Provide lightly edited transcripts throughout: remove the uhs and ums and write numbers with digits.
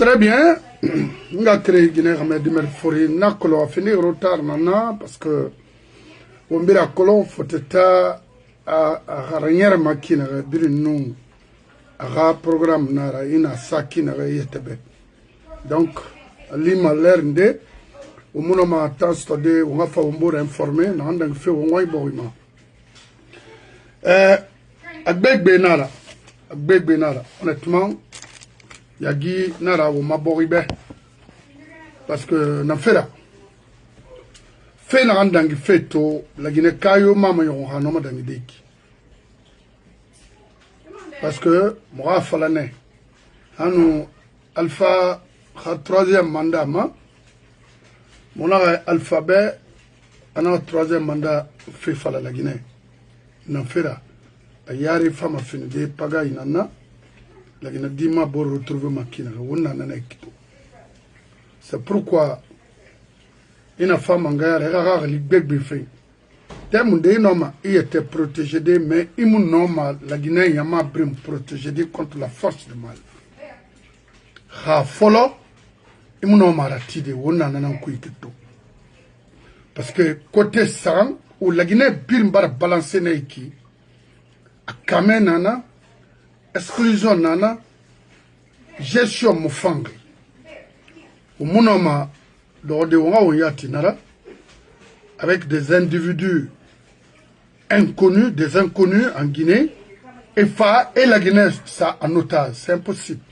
Très bien. On a créé Guinée Ramédimer Fori. N'a qu'on a fini retard maintenant parce que on bira colon faut être à ranière makina birinu à programme nara ina sakina yetebe. Donc lima lernde au monoma tastade on va faire un bon informé n'a ndang fait on va boima. Agbeg benara honnêtement yagi nara o maboribe parce que na fera fait na ndangi feto la Guinée kayo mama yo hanoma dangi deki parce que moi falane hanu alpha ha troisième mandat ma mon alphabet ana troisième mandat fait fala la Guinée na fera ayari fama fini de paga inana la Guinée dima pour retrouver makina wonna nana ekito. C'est pourquoi une femme en guerre est les bébés faits. Tellement de normes, il était protégé, mais il m'a normal la Guinée a m'a protégé contre la force du mal. Ha follow, il m'a normal à tirer, on a un couiteau. Parce que côté sang, où la Guinée birmbar balancé naiki, à Kamen nana, exclusion nana, gestion moufang. Au monoma, avec des individus inconnus, des inconnus en Guinée, et la Guinée, ça en otage, c'est impossible.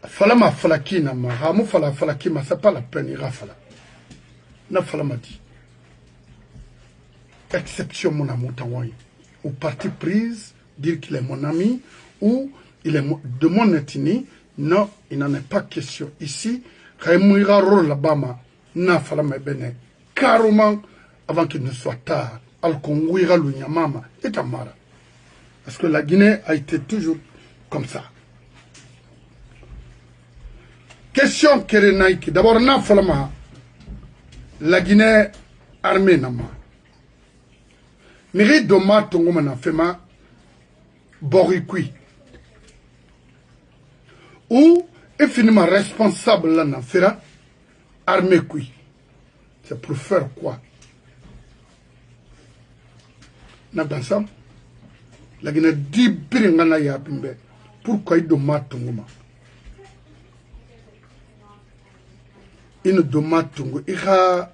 Falama falaki na ma, hamu fala falaki ma, c'est pas la peine, ira fala. Na falama dit. Exception mon amour tawaï. Ou parti prise, dire qu'il est mon ami, ou il est de mon ethnie. Non, il n'en est pas question. Ici, Raymouira Rol Labama, n'a falama bene, carrément avant qu'il ne soit tard, Al-Kongouira Lunyamama et Tamara. Parce que la Guinée a été toujours comme ça. Question Kerenaïki. D'abord, n'a falama, la Guinée armée nama. Miri Doma Tongomana Fema, Borikui. Ou est finalement responsable là dans fera armée qui c'est pour faire quoi na dansa la Guinée dit biringana ya bimbe pourquoi il doit tongoma il doit tongo il a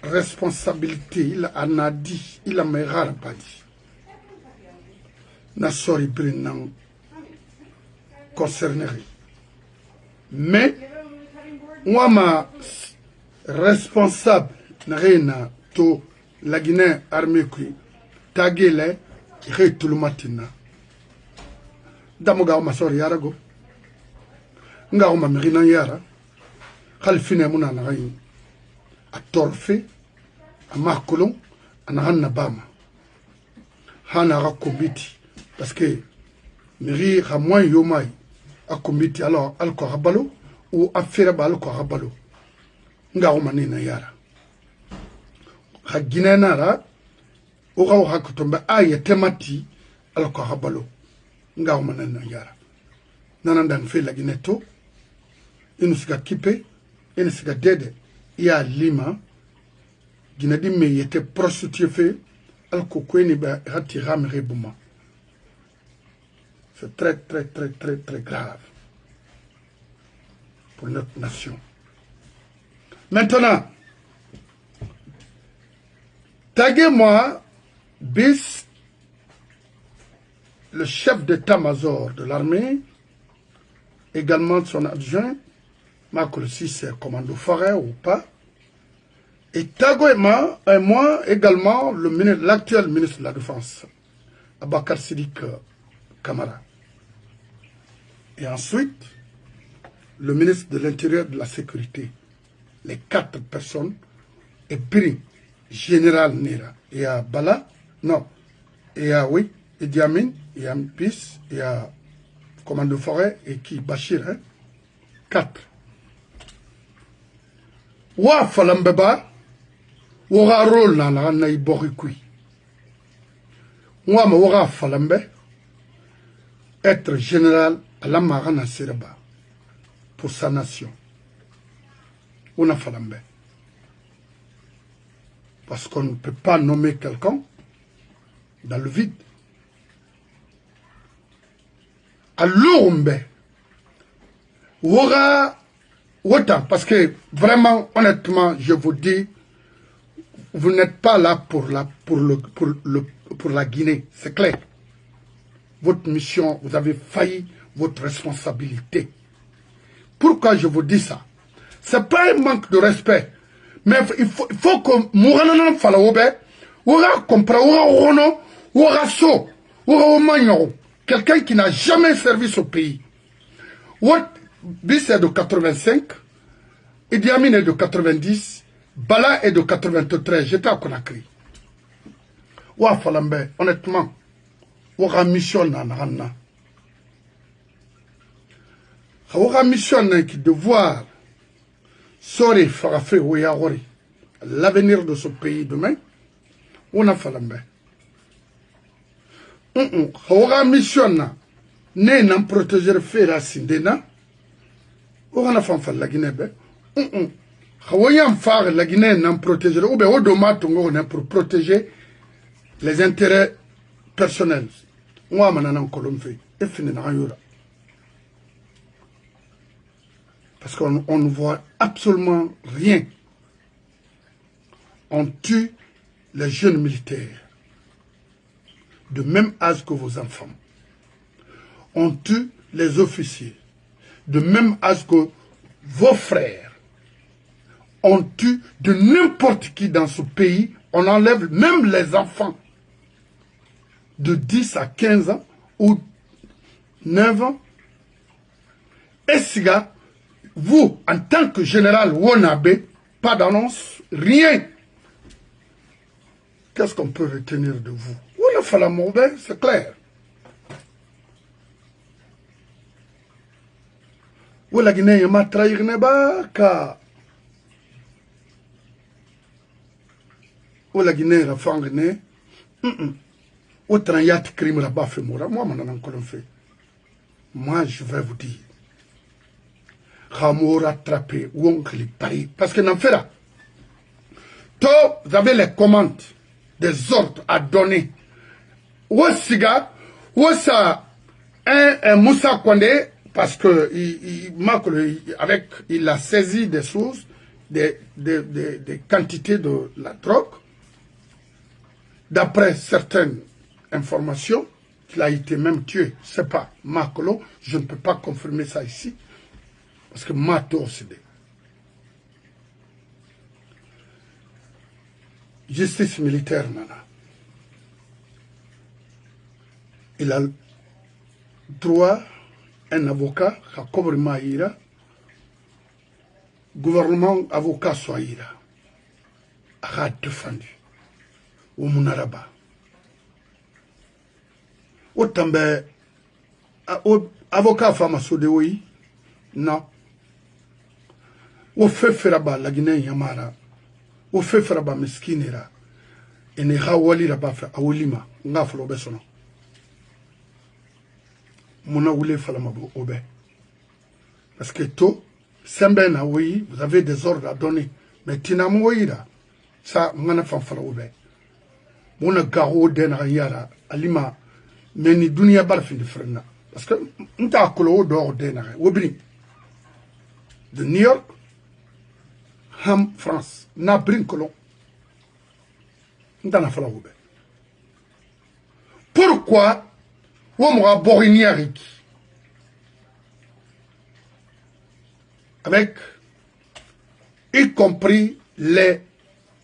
responsabilité il a dit il a meilleur pas dit na sori birinang concerné. Mais, moi, ma responsable, n'a to la Guinée armée qui tagele, qui tout le matin. Damoga ma sori yarago. Nga ma mirina yara. Khalfine muna na gai. A torfe, a makulon, a na bama. Hana rakobiti. Parce que, miri a moins yomai. A comité alors alcohabalo ou a feraba alcohabalo nga omani na yara ha ginenara o ga ha kutomba aye temati alcohabalo nga omani na yara nananda fait la gineto inusiga kipe inusiga dede ya lima ginadi me était prostitué fait alcokweni ba hatira merebuma. C'est très, très, très, très, très grave pour notre nation. Maintenant, taguez-moi, bis, le chef d'état-major de l'armée, également son adjoint, Marco si c'est commando forêt ou pas, et taguez-moi, et moi également, l'actuel ministre de la Défense, Abakar Sidik Kamara. Et ensuite, le ministre de l'Intérieur et de la Sécurité, les 4 personnes, et puis général Nera, et à Bala, non, et à oui, et Diamine, et à Mpis, et à commando forêt, et qui Bachir, hein, 4. Wa Falambeba, Wora rôle na la na Iborikui. Wa ma Wora Falambe, être général Allah Marana Sereba pour sa nation. On a falambé. Parce qu'on ne peut pas nommer quelqu'un dans le vide. Alors, autant, parce que vraiment, honnêtement, je vous dis, vous n'êtes pas là pour la Guinée, c'est clair. Votre mission, vous avez failli votre responsabilité. Pourquoi je vous dis ça? C'est pas un manque de respect. Mais il faut que Mourananan Falaoube, Oura Compra, Oura Rono, Oura So, Oura Omagno, quelqu'un qui n'a jamais servi ce pays. Bis est de 85, Idi Amin est de 90, Bala est de 93, j'étais à Conakry. Oura Falambe, honnêtement, Oura mission nanana. Oura mission qui de voir Sori Farafé Ouyaori, l'avenir de ce pays demain, on a fait l'embé. Oura mission ne n'en protéger le fait la Sindena, on a fait la Guinée. Hawaïan phare la Guinée n'en protéger, ou bien au dommage pour protéger les intérêts personnels. On a maintenant Colombie, et fini dans Yura. Parce qu'on ne voit absolument rien. On tue les jeunes militaires de même âge que vos enfants. On tue les officiers de même âge que vos frères. On tue de n'importe qui dans ce pays. On enlève même les enfants de 10 à 15 ans ou 9 ans. Et ces gars, vous, en tant que général Wonabe, pas d'annonce, rien. Qu'est-ce qu'on peut retenir de vous? Vous le faites la mauvaise, c'est clair. Vous la Guinée, m'a trahi, ka. Vous la Guinée, la fangene. Autant yat crime là-bas fait mourir. Moi, mon encore fait. Moi, je vais vous dire. Ramo rattrapé, Wonkli Paris. Parce que n'en fait là. Vous avez les commandes, des ordres à donner. Ou siga, ou ça, un Moussa Kondé, parce que il a saisi des sources, des quantités de la drogue. D'après certaines informations, il a été même tué. C'est pas Makolo, je ne peux pas confirmer ça ici. Parce que Mato c'est justice militaire nana. Il a droit un avocat à couvrir Maïra, gouvernement avocat Soaïra, a défendu au Munaraba. Autant avocat femme Sodeoui, non. Au fait feraba la Guinée Yamara, au fait feraba meskinera, et ne hawali rabafa awulima, nga falo besono. Mona oule falamabo obe. Parce que tout, sembe na oui, vous avez des ordres à donner, mais tinamoïra, ça, m'en fan fala obe. Mona garo dena yara, alima, mais ni dunia barfin de frena. Parce que, m'ta kolo d'or dena, obri. De New York, Ham, France, n'a brin colon. M'ta na fala obe. Pourquoi, Womra Borignarik, avec, y compris les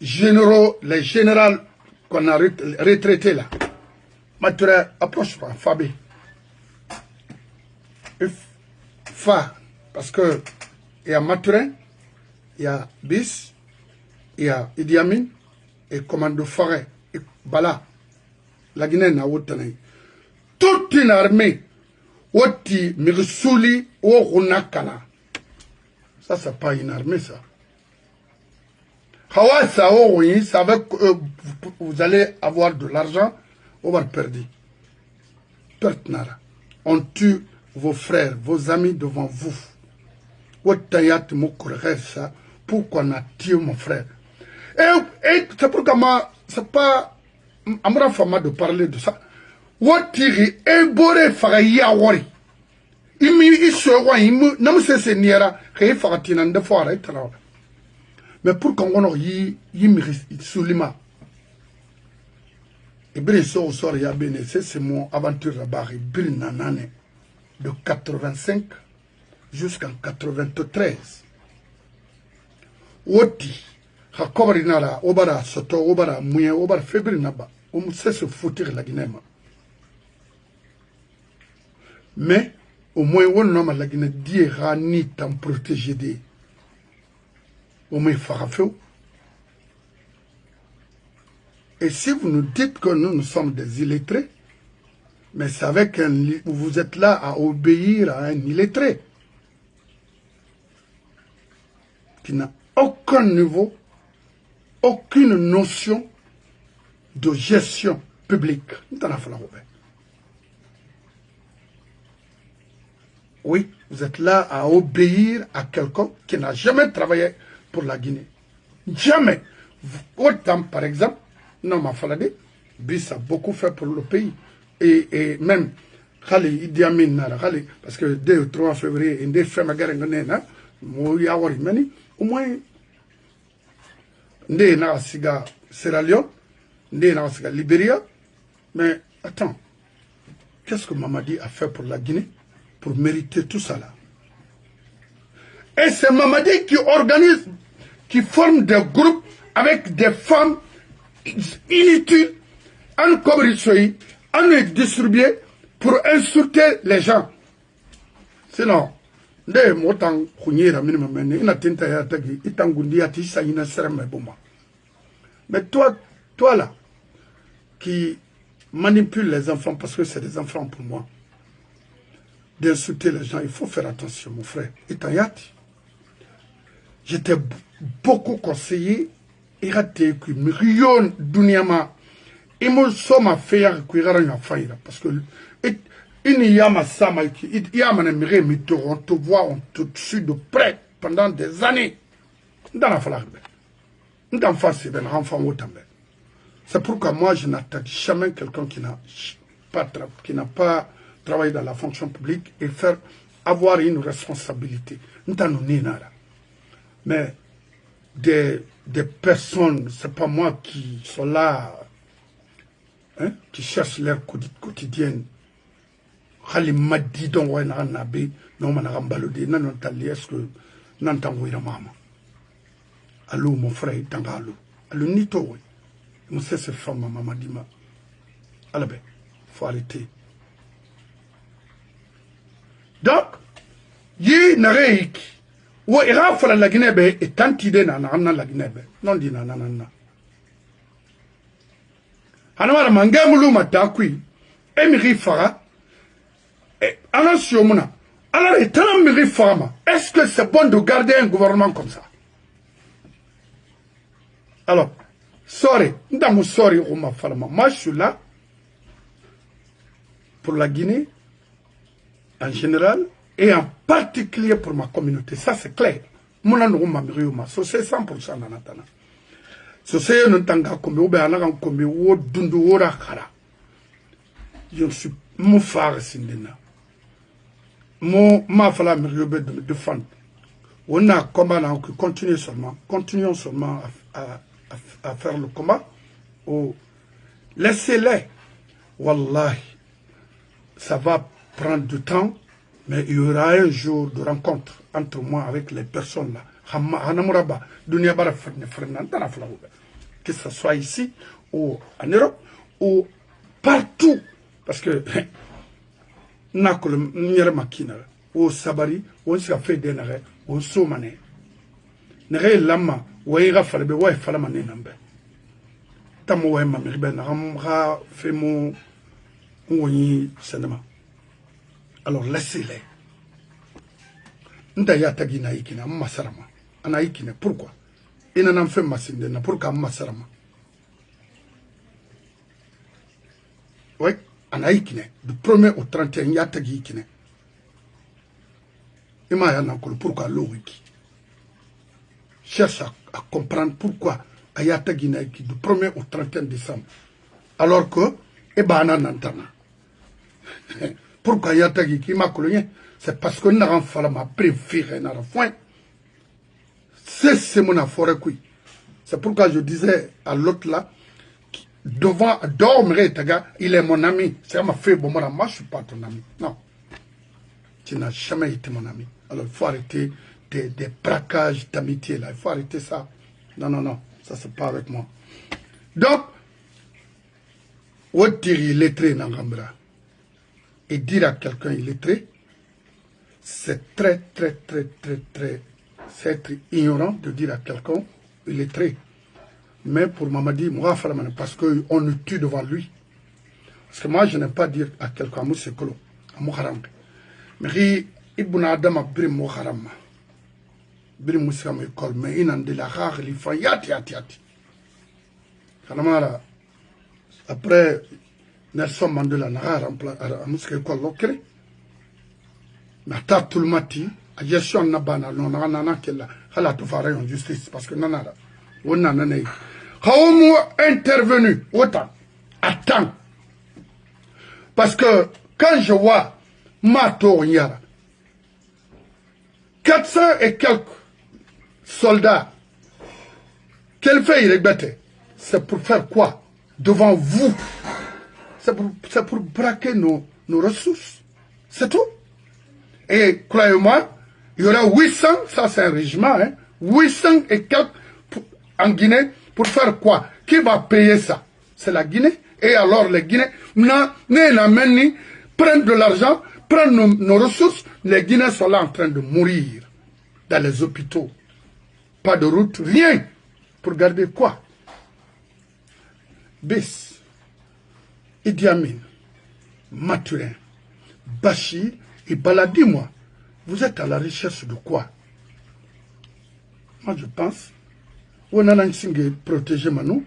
généraux, les généraux qu'on a retraités là. Mature, approche pas, Fabi. Fa, parce que il y a Maturin, il y a Bis, il y a Idi Amin, et Commando Forêt, et Bala, la Guinée n'a autant. Toute une armée, Oti, Mirsouli, Orunakana. Ça, c'est pas une armée, ça. Hawasa, oui, ça veut que vous allez avoir de l'argent, on va le perdre. Pertnara. On tue vos frères, vos amis devant vous. Ça pour qu'on attire mon frère. Et c'est pourquoi moi, c'est pas Amra Fama de parler de ça. Wotiri e bore faga ya wori. Imi isowa imu namse se niera kay fagatina de foire itala. Mais pour qu'on on yi sulima. Ibri so sort ya bene c'est mon aventure là-bas ibri nanane de 85 jusqu'en 93. Woti ha kobri nara obara soto obara muye obara febri naba se foutir la Guinée. Mais au moins on a la Guinée dira ni t'en protéger des au moins farafeu. Et si vous nous dites que nous sommes des illettrés, mais c'est avec vous êtes là à obéir à un illettré qui n'a aucun niveau, aucune notion de gestion publique. Oui, vous êtes là à obéir à quelqu'un qui n'a jamais travaillé pour la Guinée. Jamais. Autant, par exemple, Norman Falade, Brice a beaucoup fait pour le pays. Et même, Idi Amin, parce que dès le 3 février, il y a des femmes à guerre, au moins, il y a Sierra Leone, il y a Libéria. Mais attends, qu'est-ce que Mamadi a fait pour la Guinée pour mériter tout ça là? Et c'est Mamadi qui organise, qui forme des groupes avec des femmes inutiles, en cobrisoï, en les distribuer pour insulter les gens. Sinon, mais toi là, qui manipule les enfants, parce que c'est des enfants pour moi, d'insulter les gens, il faut faire attention, mon frère. J'étais beaucoup conseillé, parce que il y a ma sama il y a ma mère on te voit, on te suit de près pendant des années. C'est pourquoi moi je n'attaque jamais quelqu'un qui n'a pas travaillé dans la fonction publique et faire avoir une responsabilité. Mais des personnes, c'est pas moi qui sont là, hein, qui cherchent leur quotidienne. Khali madi don wa na nabe no mana balode na non tali est-ce que n'entend mama. Allô mon frère tangalo. Allô nito oui. Mon c'est ce femme maman dima. Alabe, faut arrêter. Donc, yi nareik wo ira fala la Guinée be et tantide na la Guinée be. Non di na. Hanamara mangamulu matakui emiri fara. Alors, est-ce que c'est bon de garder un gouvernement comme ça? Alors, moi je suis là pour la Guinée en général et en particulier pour ma communauté. Ça c'est clair. C'est 100% dans Natana. Je suis mon phare Sindena. Ma fala me de défendre. On a combat là, continuons seulement à faire le combat. Laissez-les. Wallahi, ça va prendre du temps, mais il y aura un jour de rencontre entre moi avec les personnes là. Que ce soit ici ou en Europe ou partout. Parce que nakolo nyere makina o sabari on se fait des nare on somane nare lama way ga falbe way falama ne nambe tamo way ma mirbe na ga fait mon woni senema. Alors laissez-les. Nda ya tagina ikina masarama ana ikina pourquoi ina nam fait masinde na pourquoi masarama. Oui, anaïkine, du 1er au 31, yatagi ikine. Pourquoi l'Oriki? Cherche à comprendre pourquoi Ayata Guinée du 1er au 31 décembre. Alors que, Nantana. Pourquoi Ayata Guinée m'a colonie? C'est parce que nous avons fait ma préférée dans le foin. C'est mon affaire. C'est pourquoi je disais à l'autre là, devant dormir, il est mon ami. C'est ma fille, bon, moi je ne suis pas ton ami. Non. Tu n'as jamais été mon ami. Alors il faut arrêter des braquages d'amitié là. Il faut arrêter ça. Non, non, non. Ça c'est pas avec moi. Donc, où dire illettré dans Gambra et dire à quelqu'un illettré, c'est très, c'est être ignorant de dire à quelqu'un illettré. Mais pour Mamadi, moi, parce qu'on nous tue devant lui. Parce que moi, je n'aime pas dire à quelqu'un, Moussé Kolo, à Mouharam. Mais Ibn Adam a brim Mouharam. Brim Moussa Mouikol, mais il en de la rare, il faut yati. Après, Nelson Mandela n'a remplacé à Moussé Kol, ok? Mais t'as tout le matin, à gestion n'a pas, non, non, qu'elle a tout fait en justice, parce que non, on a intervenu autant, attends. Parce que quand je vois Mato Nyara, 400 et quelques soldats, quel fait il est, c'est pour faire quoi devant vous? C'est pour braquer nos ressources. C'est tout. Et croyez-moi, il y aura 800, ça c'est un régiment, hein, 800 et quelques en Guinée, pour faire quoi? Qui va payer ça? C'est la Guinée. Et alors les Guinéens, prennent de l'argent, prennent nos ressources, les Guinéens sont là en train de mourir dans les hôpitaux. Pas de route, rien. Pour garder quoi? Bis, Idi Amin, Mathurin, Bachir et Baladi, moi, vous êtes à la recherche de quoi? Moi je pense, on a protéger Manou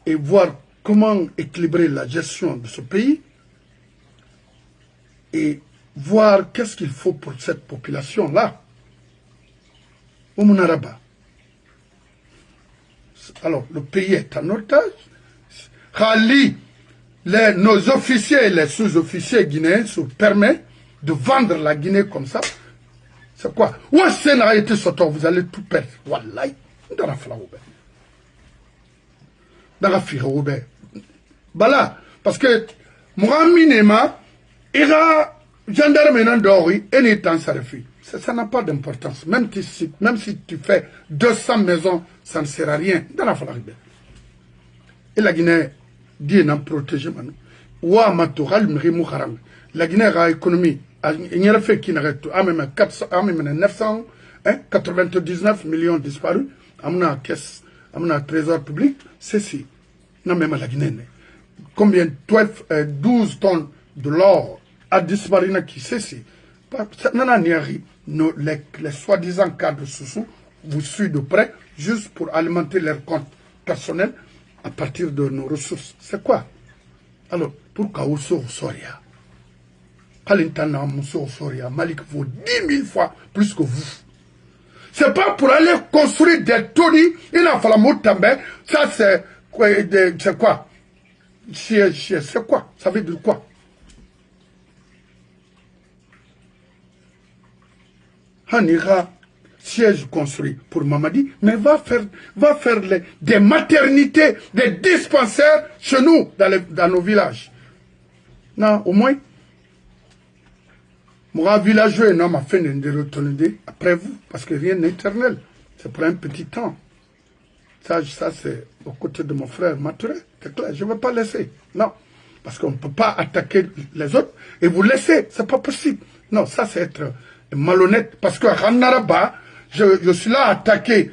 et voir comment équilibrer la gestion de ce pays et voir qu'est-ce qu'il faut pour cette population-là. Au Mounaraba. Alors, le pays est en otage. Khali, nos officiers et les sous-officiers guinéens se permettent de vendre la Guinée comme ça. C'est quoi? Où est-ce que été sorti? Vous allez tout perdre. Wallahi. Dans la flaoube. Dans la flaoube. Voilà. Parce que, Mouraminema, ira, gendarme nan dori, et n'est en sarfi. Ça n'a pas d'importance. Même si tu fais 200 maisons, ça ne sert à rien. Dans la flaoube. Et la Guinée, Dieu n'a protégé Manou. Ouah, Matoural, Mrimou Harang. La Guinée a économie. Il y a fait qui n'arrête tout. 999 millions disparus. Amna caisse, amna trésor public, c'est si. Non, même la Guinée. Combien 12 tonnes de l'or a disparu qui c'est si. Les soi-disant cadres sous vous suivent de près juste pour alimenter leurs comptes personnels à partir de nos ressources. C'est quoi? Alors, pourquoi Ousso Soria? Kalintana Mousso Soria, Malik vaut 10 000 fois plus que vous. C'est pas pour aller construire des tonnies, il a fallu Moutambe, ça c'est quoi? C'est quoi? Ça veut dire quoi? Hanira, siège construit pour Mamadi, mais va faire des maternités, des dispensaires chez nous, dans nos villages. Non, au moins, mon villageois m'a fait de retourner après vous, parce que rien n'est éternel. C'est pour un petit temps. Ça c'est aux côtés de mon frère Mathurin. C'est clair, je ne vais pas laisser. Non. Parce qu'on ne peut pas attaquer les autres et vous laisser. C'est pas possible. Non, ça c'est être malhonnête. Parce que Ranaraba, je suis là à attaquer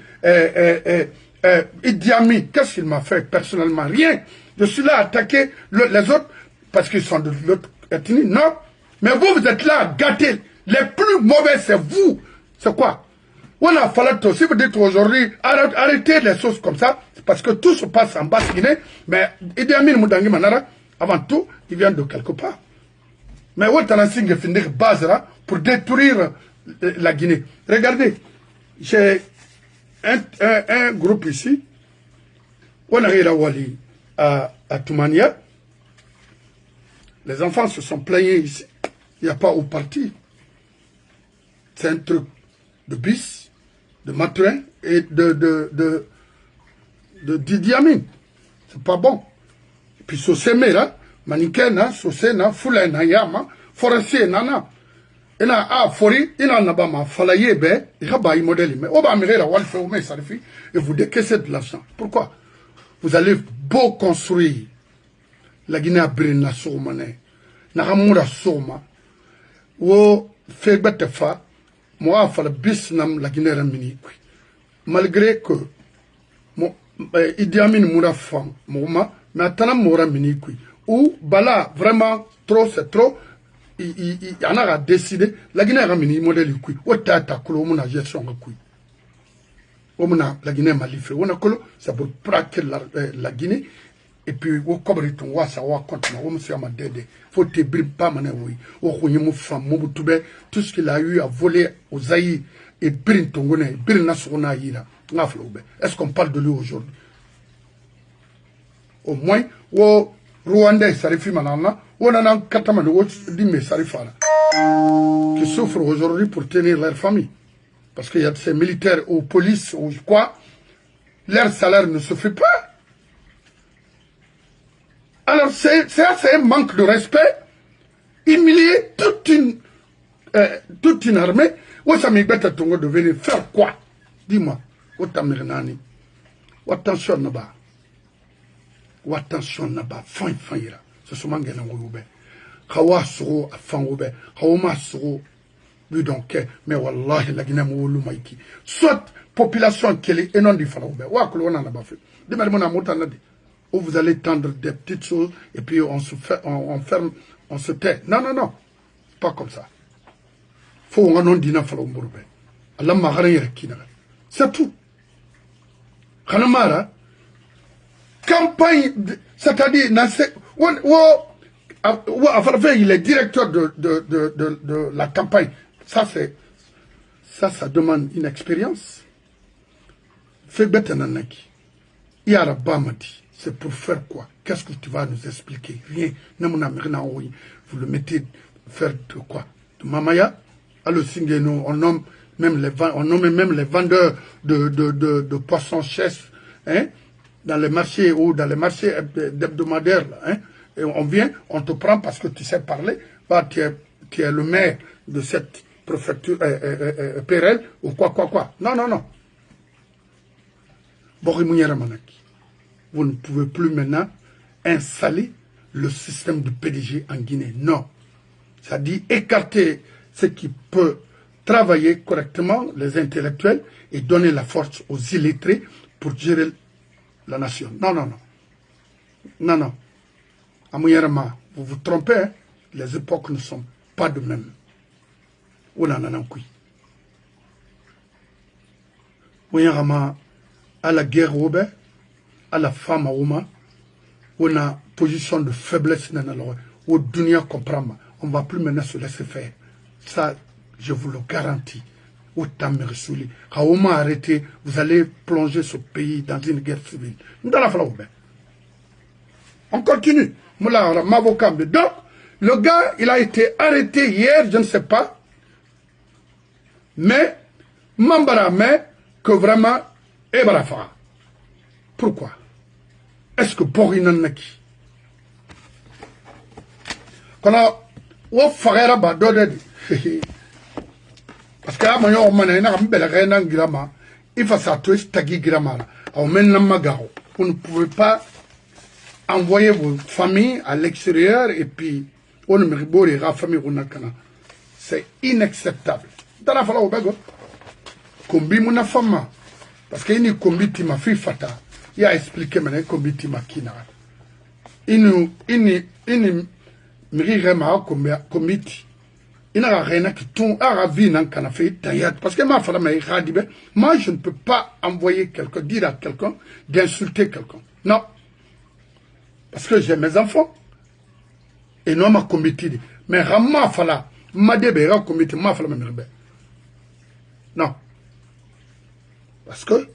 Idi Amin. Qu'est-ce qu'il m'a fait personnellement? Rien. Je suis là à attaquer les autres parce qu'ils sont de l'autre ethnie. Non. Mais vous êtes là à gâter. Les plus mauvais, c'est vous. C'est quoi? On a fallu, si vous dites aujourd'hui, arrêtez les choses comme ça, parce que tout se passe en Basse-Guinée, mais Idi Amin Moudangi Manara, avant tout, il vient de quelque part. Mais où t'en as singe finir basera pour détruire la Guinée. Regardez, j'ai un groupe ici, on a la Wali à Toumania. Les enfants se sont plaignés ici. Il n'y a pas où partir. C'est un truc de bis, de matrin et de Idi Amin. C'est pas bon. Puis Soseme là, Manikena, Sosena, Fulena, Yama, Forestier, Nana. Il a fori, il a nabama, falaye be, il a baillé modèle. Mais on va amener la Walfe au mes sarifi et vous décaissez de l'argent. Pourquoi? Vous allez beau construire la Guinée à Brina Soumane, Naramura Souma, ou Fegbetefa, moi, il bis nam la Guinée Ramini. Malgré que Idi Amin moura femme, mouma, mais attends moura mini ou bala vraiment trop c'est trop, il en a décidé la Guinée Ramini modèle kui, ou tata kolo mona gestion kui. Omona la Guinée malifé, on a colo, ça pour praquer la Guinée. Et puis, au Cobriton, wa sa wa contre moi, monsieur Amadede, faut te briller pas mané oui, au Royaume femme, Mobutoube, tout ce qu'il a eu à voler aux Zaï et Brinton, Brina Sona Ira, Nafloube. Est-ce qu'on parle de lui aujourd'hui? Au moins, au Rwanda, Sarifi Manana, on a un Kataman, Dime Sarifana, qui souffrent aujourd'hui pour tenir leur famille. Parce qu'il y a ces militaires ou police ou quoi, leur salaire ne se fait pas. Alors, c'est un manque de respect. Humilier toute une armée. Où ça m'ébête de venir faire quoi? Dis-moi. Otamirnani. Attention là-bas. Attention là-bas. Fin. C'est souvent que nous Hawa soro afan oube. Hawa soro. Donc, mais wallahi, la Guinée moulu maiki. Soit population qui est non différente. Wa kolona na bafe. Demande mon amour où vous allez tendre des petites choses et puis on se fait, on ferme, on se tait. Non. Pas comme ça. Faut on non dina falo mburbe. Allah magara yerekina. C'est tout. Khanamara campagne, c'est-à-dire il est directeur de la campagne. Ça demande une expérience. Fais bête nanaki. Yarabamati. C'est pour faire quoi? Qu'est-ce que tu vas nous expliquer? Rien. Vous le mettez faire de quoi? De Mamaya? Alors, on nomme même les vendeurs de poissons chefs, hein, dans les marchés ou dans les marchés hebdomadaires, hein. Et on vient, on te prend parce que tu sais parler, bah, tu es le maire de cette préfecture PRL ou quoi. Non. Borimounia Manaki. Vous ne pouvez plus maintenant installer le système de PDG en Guinée. Non. Ça dit écarter ce qui peut travailler correctement, les intellectuels, et donner la force aux illettrés pour gérer la nation. Non. Amouyerama, vous vous trompez, hein? Les époques ne sont pas de même. Amouyerama, à la guerre, à la femme, on a position de faiblesse, au dunia comprend, on ne va plus maintenant se laisser faire. Ça, je vous le garantis. Autant me ressouli. Kaoma arrêté, vous allez plonger ce pays dans une guerre civile. On continue. Donc, le gars, il a été arrêté hier, je ne sais pas. Mais, Mambara, que vraiment, Ebarafa. Pourquoi? Est-ce que Borinanaki? Quand on a fait un badode, parce que là, il faut s'attouer tagi gramma. Vous ne pouvez pas envoyer vos familles à l'extérieur et puis on ne me pas famille. C'est inacceptable. Dans la fois, combi mon femme. Parce qu'il y a une combi qui m'a fait fata. Il a expliqué maintenant combi qui m'a kina. Il me combi. Il n'a rien qui tourne à la vie dans le canapé. Parce que moi, je ne peux pas envoyer quelqu'un, dire à quelqu'un d'insulter quelqu'un. Non. Parce que j'ai mes enfants. Et non, ma comité. mais ramma fala madebe ra comité ma fala membe non parce que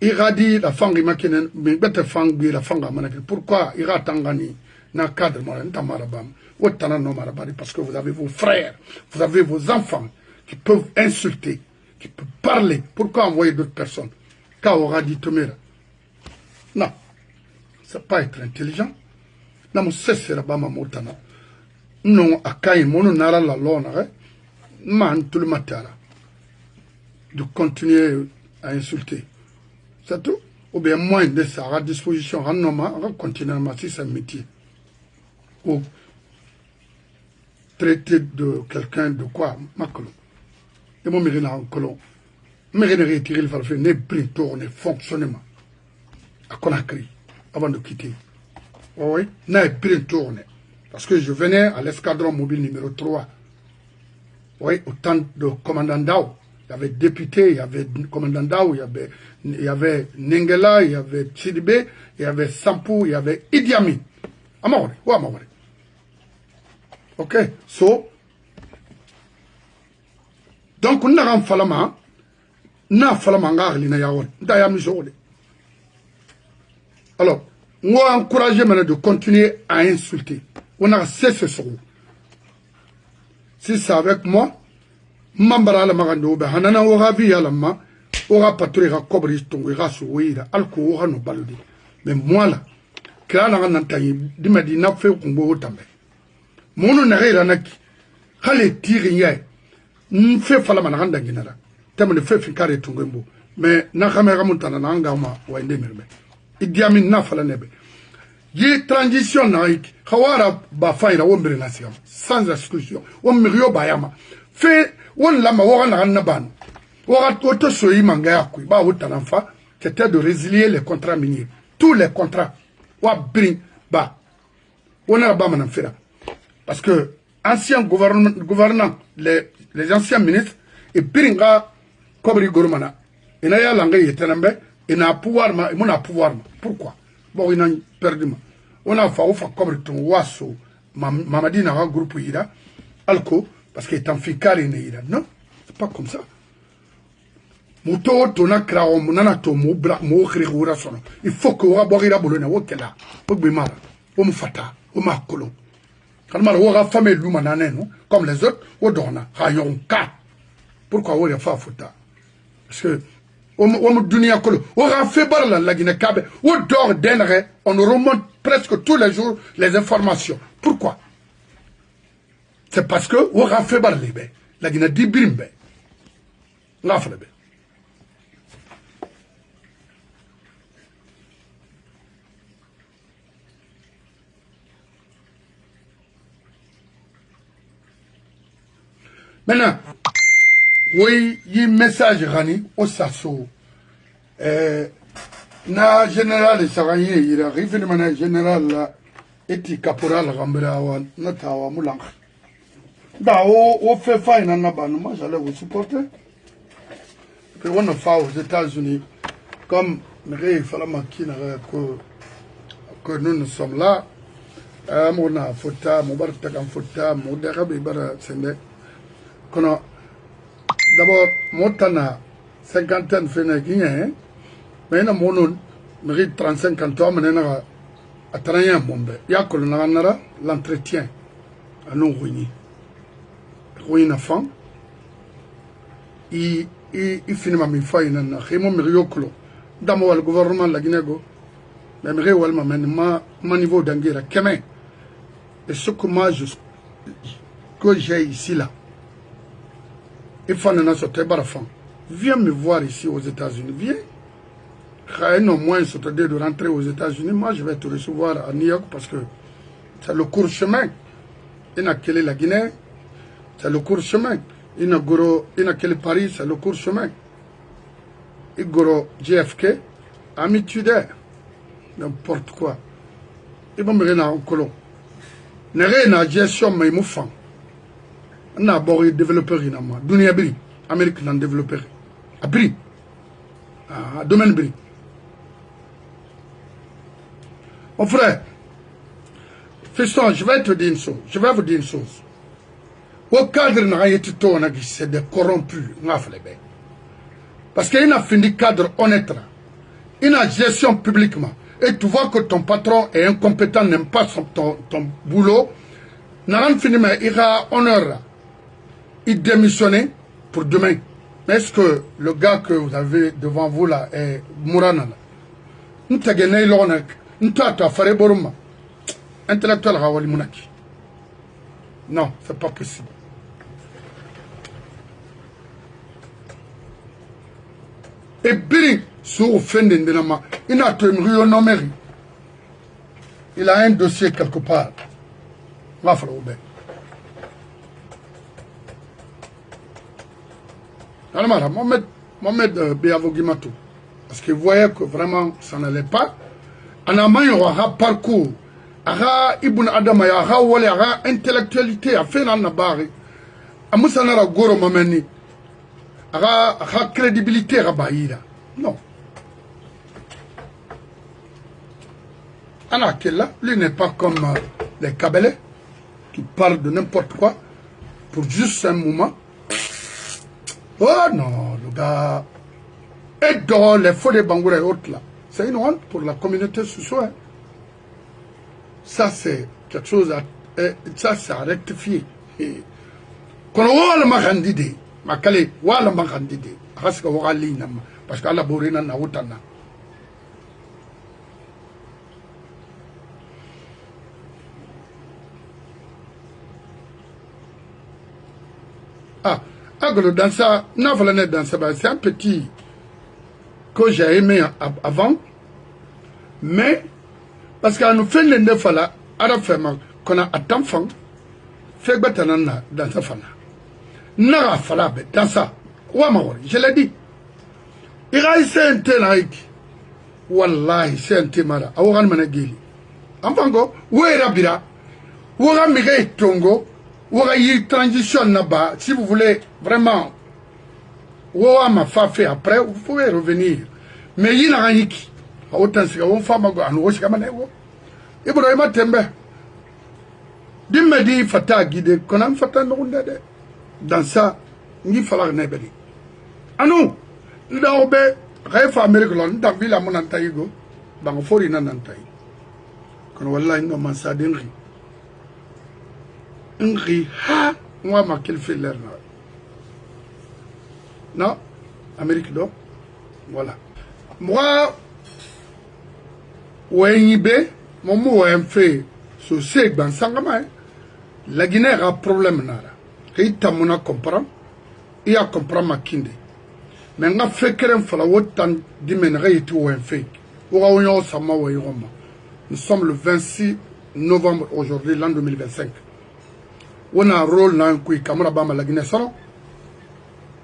iradi la fangi makinen mais bete fangi la fanga manaki pourquoi ira tangani na cadre morenta marabam otana no marabari parce que vous avez vos frères vous avez vos enfants qui peuvent insulter qui peuvent parler pourquoi envoyer d'autres personnes quand aura dit Tomera non c'est pas être intelligent non c'est bama motana non akai mono nara la lona man tout le matin de continuer à insulter c'est tout ou bien moins de ça à disposition en normal on va continuer à si c'est un métier ou traiter de quelqu'un de quoi macolo et moi mérina en colon mérina retirer le farfé ne pris tourner fonctionnement à Conakry avant de quitter oui n'a pris tourner parce que je venais à l'escadron mobile numéro 3 oui au temps de commandant Dao. Il y avait député, il y avait commandant Dao, il y avait Nengela, il y avait Sidibé, il y avait Sampou, il y avait Idi Amin. Amore, ou Amore. Ok, so. Donc, on a un falama, na falama ngarli na yaon, da misode. Alors, on va encourager maintenant de continuer à insulter. On a cessé ce soir. Si c'est avec moi, mambara la magando be hanana oga vi ala ma oga patri ga kobri tongo ga suwira alko oga no baludi mais moi là kala na nantayi dimadi na fe kungo tambe mono na gaira naki khale tiri nyai nfe fala mana ganda ginara tamne fe fikare tongo mbo mais na khamera muntana na ngama wa inde mirbe idiami na fala nebe yi transition na ik khawara ba faira wombere na sigam sans exclusion womriyo bayama fe won lama woga na naban woga auto soyi manga yakui ba wutana fa c'était de résilier les contrats miniers tous les contrats wa bring ba wona ba manan fera parce que anciens gouvernants les anciens ministres et bringa kobri gormana ina ya langa yetanambe ina pouvoir ma mona pouvoir pourquoi bon ina perdu ma on a fa ofa kobri ton waso mamadina ga groupe ira alco parce qu'il est en ficari neira. Non, c'est pas comme ça. Mouto tona krao munana to mo bra mo khrigoura sono. Il faut que ora borira bolona wokela. Ogbimara, o mfata, o makolo. Kalmar ora fame luma naneno comme les autres o dona hayonka. Pourquoi ora fa futa? Parce que o dunia kolo ora fait bar la Guinée Kabe o dor denre on remonte presque tous les jours les informations. Pourquoi? C'est parce que on a fait parler la Guinée dit brimbe la fait maintenant oui y message rani au sasso na général saranye il arrive le mana général la eti caporal rambera wa natawa mulang. Bah, on fait faille dans la banque, moi j'allais vous supporter. Puis on a fait aux États-Unis, comme il fallait que nous sommes là. On a fait mon bar tagan fota, mon dérabé bara sende. D'abord, mon tana cinquantaine fait na guinéen, mais na mon mérite 35 ans, mais na à travailler bombe. Ya que l'entretien à non ruiner. Oui, enfant, il finit ma mifo, il n'a rien mérioclo. D'abord, le gouvernement de la Guinée, mais mon niveau d'anguera, Kémen. Et ce que moi, que j'ai ici, là, il faut en sortir barafan. Viens me voir ici aux États-Unis, viens. Non moins, c'est-à-dire de rentrer aux États-Unis, moi, je vais te recevoir à New York parce que c'est le court chemin. Il n'a quelle est la Guinée. C'est le court chemin. Il n'a quel Paris, c'est le court chemin. Il goro JFK, amitude, n'importe quoi. Il va me rendre en colon. Ne rien à gestion, mais il m'a fait. On a d'abord développé une amie. Dunia Bri, Amérique n'a développé. À Bri. À domaine Bri. Mon frère, fiston, je vais te dire une chose. Je vais vous dire une chose. Au cadre c'est des corrompus. Parce qu'il a fini cadre honnête. Il a gestion publiquement. Et tu vois que ton patron est incompétent, n'aime pas ton boulot. N'a fini, mais il a honneur. Il démissionne pour demain. Mais est-ce que le gars que vous avez devant vous là est Mourana? Nous t'as gagné l'honneur. Nous t'as fait Boruma. Intellectuel Rawali Mounaki. Non, c'est pas possible. Et Biri, sur Fendin de Nama, il a un il a un dossier quelque part. Va falloir bien. Alors, Mohamed Béavogimatou, parce qu'il voyait que vraiment ça n'allait pas. En Allemagne, il y aura un parcours. Il y aura Ibn Adam, il y aura intellectualité, il y aura un nabari. Il y aura Goro Mameni. Il y aura crédibilité. Non. Alors que là, lui n'est pas comme les Kabelais qui parlent de n'importe quoi pour juste un moment. Oh non, le gars. Et dans les faux des Bangoura et autres là. C'est une honte pour la communauté sociale. Ça, c'est quelque chose à. Ça, c'est à rectifier. Quand on a le candidé, ma calé, on a le candidé. Parce que on a l'inam. Parce que la bourrina n'a pas de. Ah, dans ça, c'est un petit que j'ai aimé avant, mais parce qu'on nous fait les neuf là, à la fin, qu'on a un enfant, fait battanana dans sa fana. N'a pas dans ça. Je l'ai dit. Il y a un ténaïk. Wallahi, c'est un témara. Aouran managili. Enfin, où est Rabira? Où est Miguel Tongo? Où est la transition là-bas? Si vous voulez vraiment, où est ma fait après, vous pouvez revenir. Mais il y a un hiki. Autant que vous femme à nous, c'est comme un égo. Et vous avez ma tembe. Dis-moi, dit Fata guidé, qu'on a un Fata non dans ça, il fallait nebeli. Ah non, là, on est, Rêve Amérique, dans la ville à mon antaïgo, dans le fort inantaï. Quand on l'a une masse d'Henri. Henri, ha, moi, ma quel fait l'air. Non, Amérique d'Or, voilà. Moi, Ouenibé, mon mot est un fait, ce sec dans Sangama, la Guinée a un problème. Il t'a mon comprendre, il a compris ma kinde. Mais on a fait qu'un fala autant d'imménager tout un fait. Nous sommes le 26 novembre aujourd'hui, l'an 2025. On a un rôle dans un coup, Kamara Bama la Guinée Solo,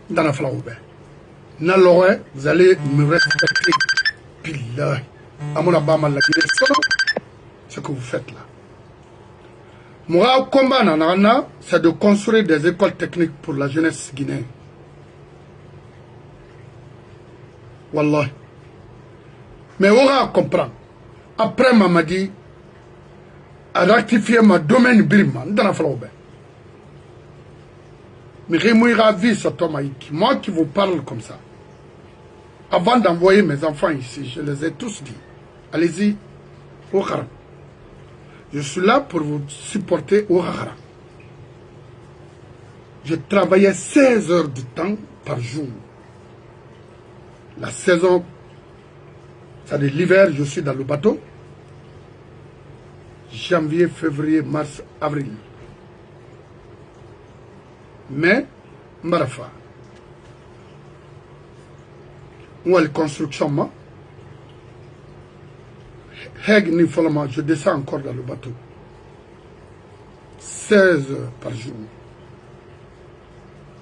dans la flaube. N'alors, vous allez me respecter. Pillah. Amona Bama la Guinée Solo, ce que vous faites là. Mon combat, c'est de construire des écoles techniques pour la jeunesse guinéenne. Wallah. Mais on va comprendre. Après, m'a dit, à rectifier ma domaine Birman, dans la flaube. Mais rémouira vie sur Tomaïki. Moi qui vous parle comme ça. Avant d'envoyer mes enfants ici, je les ai tous dit. Allez-y, au Haram. Je suis là pour vous supporter au Haram. Je travaillais 16 heures de temps par jour. La saison, c'est-à-dire l'hiver, je suis dans le bateau. Janvier, février, mars, avril. Mai, Marafa. Où est la construction, moi? Heg ni follement, je descends encore dans le bateau. 16 heures par jour.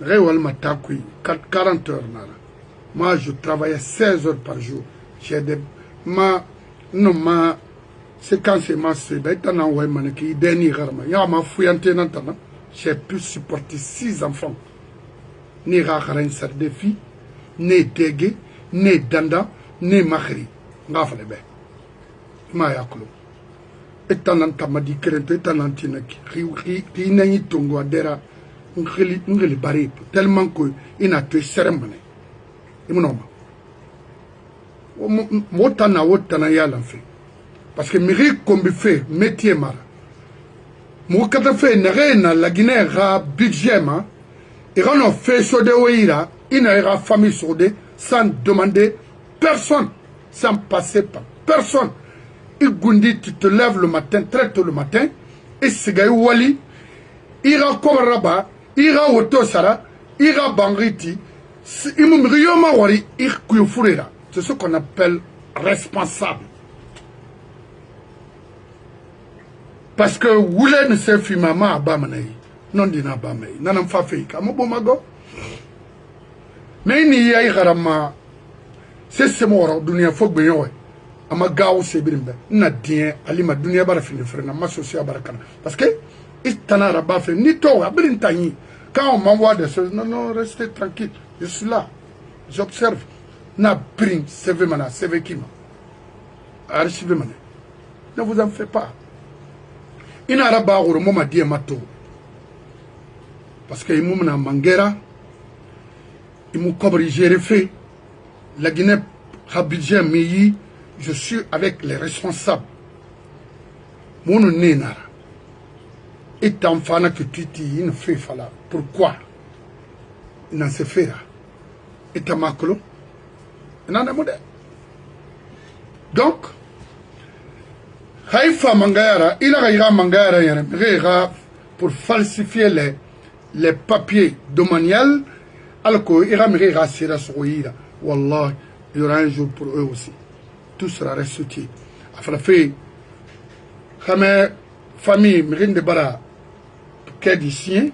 Réoual Matakoui, 40 heures. Moi, je travaillais 16 heures par jour. J'ai des. C'est quand c'est ma j'ai pu supporter 6 enfants. Ni Rakharain Sardefi, ni Dege, ni Danda, ni Makhri. Ngafalebe. Mayaklo. Etananta madi krento, etanantinaki. Rinani Tongo Adera, ngeli bari tellement que il n'a tué sermane imunoma motana wotana ya l'enfant parce que miri kombi fait métier mara mo kata fait na la Guinée ra budget ma et quand on fait sode oira il n'a famille sode sans demander personne, sans passer par personne. Il gundi, tu te lèves le matin, très tôt le matin, et c'est gars wali, ira kobaraba, ira otosara, ira bangriti, imum riyoma wari, ir kuyufurera. C'est ce qu'on appelle responsable. Parce que wule ne se fimama abamanayi, non dina abamayi, nanam fa feika, mo bomago. Mais ni ya igarama, c'est mort dunia fo gbenyo ama gawo sebirimbe na dien ali ma dunia bara fini frena ma socia barakana parce que itana raba fe ni to abrin tani quand on m'envoie des choses non restez tranquille je suis là j'observe na bring CV mana CV kima archive mana ne vous en faites pas ina raba goro mo ma die mato parce que imu na mangera imu kobri géré fait la Guinée Abidjan Meyi, je suis avec les responsables. Mon nénara. Et enfant que tu dis, il ne fait pas. Pourquoi? Il n'en se fait pas. Et ta maclo. Il n'en a modèle. Donc, Haïfa Mangayara, il a ira Mangayara, pour falsifier les papiers domaniales, alors qu'il ira Sira Souira. Wallah, il y aura un jour pour eux aussi. Tout sera restitué. Afin fait, comme famille, Mérine de Bara, qu'est d'ici,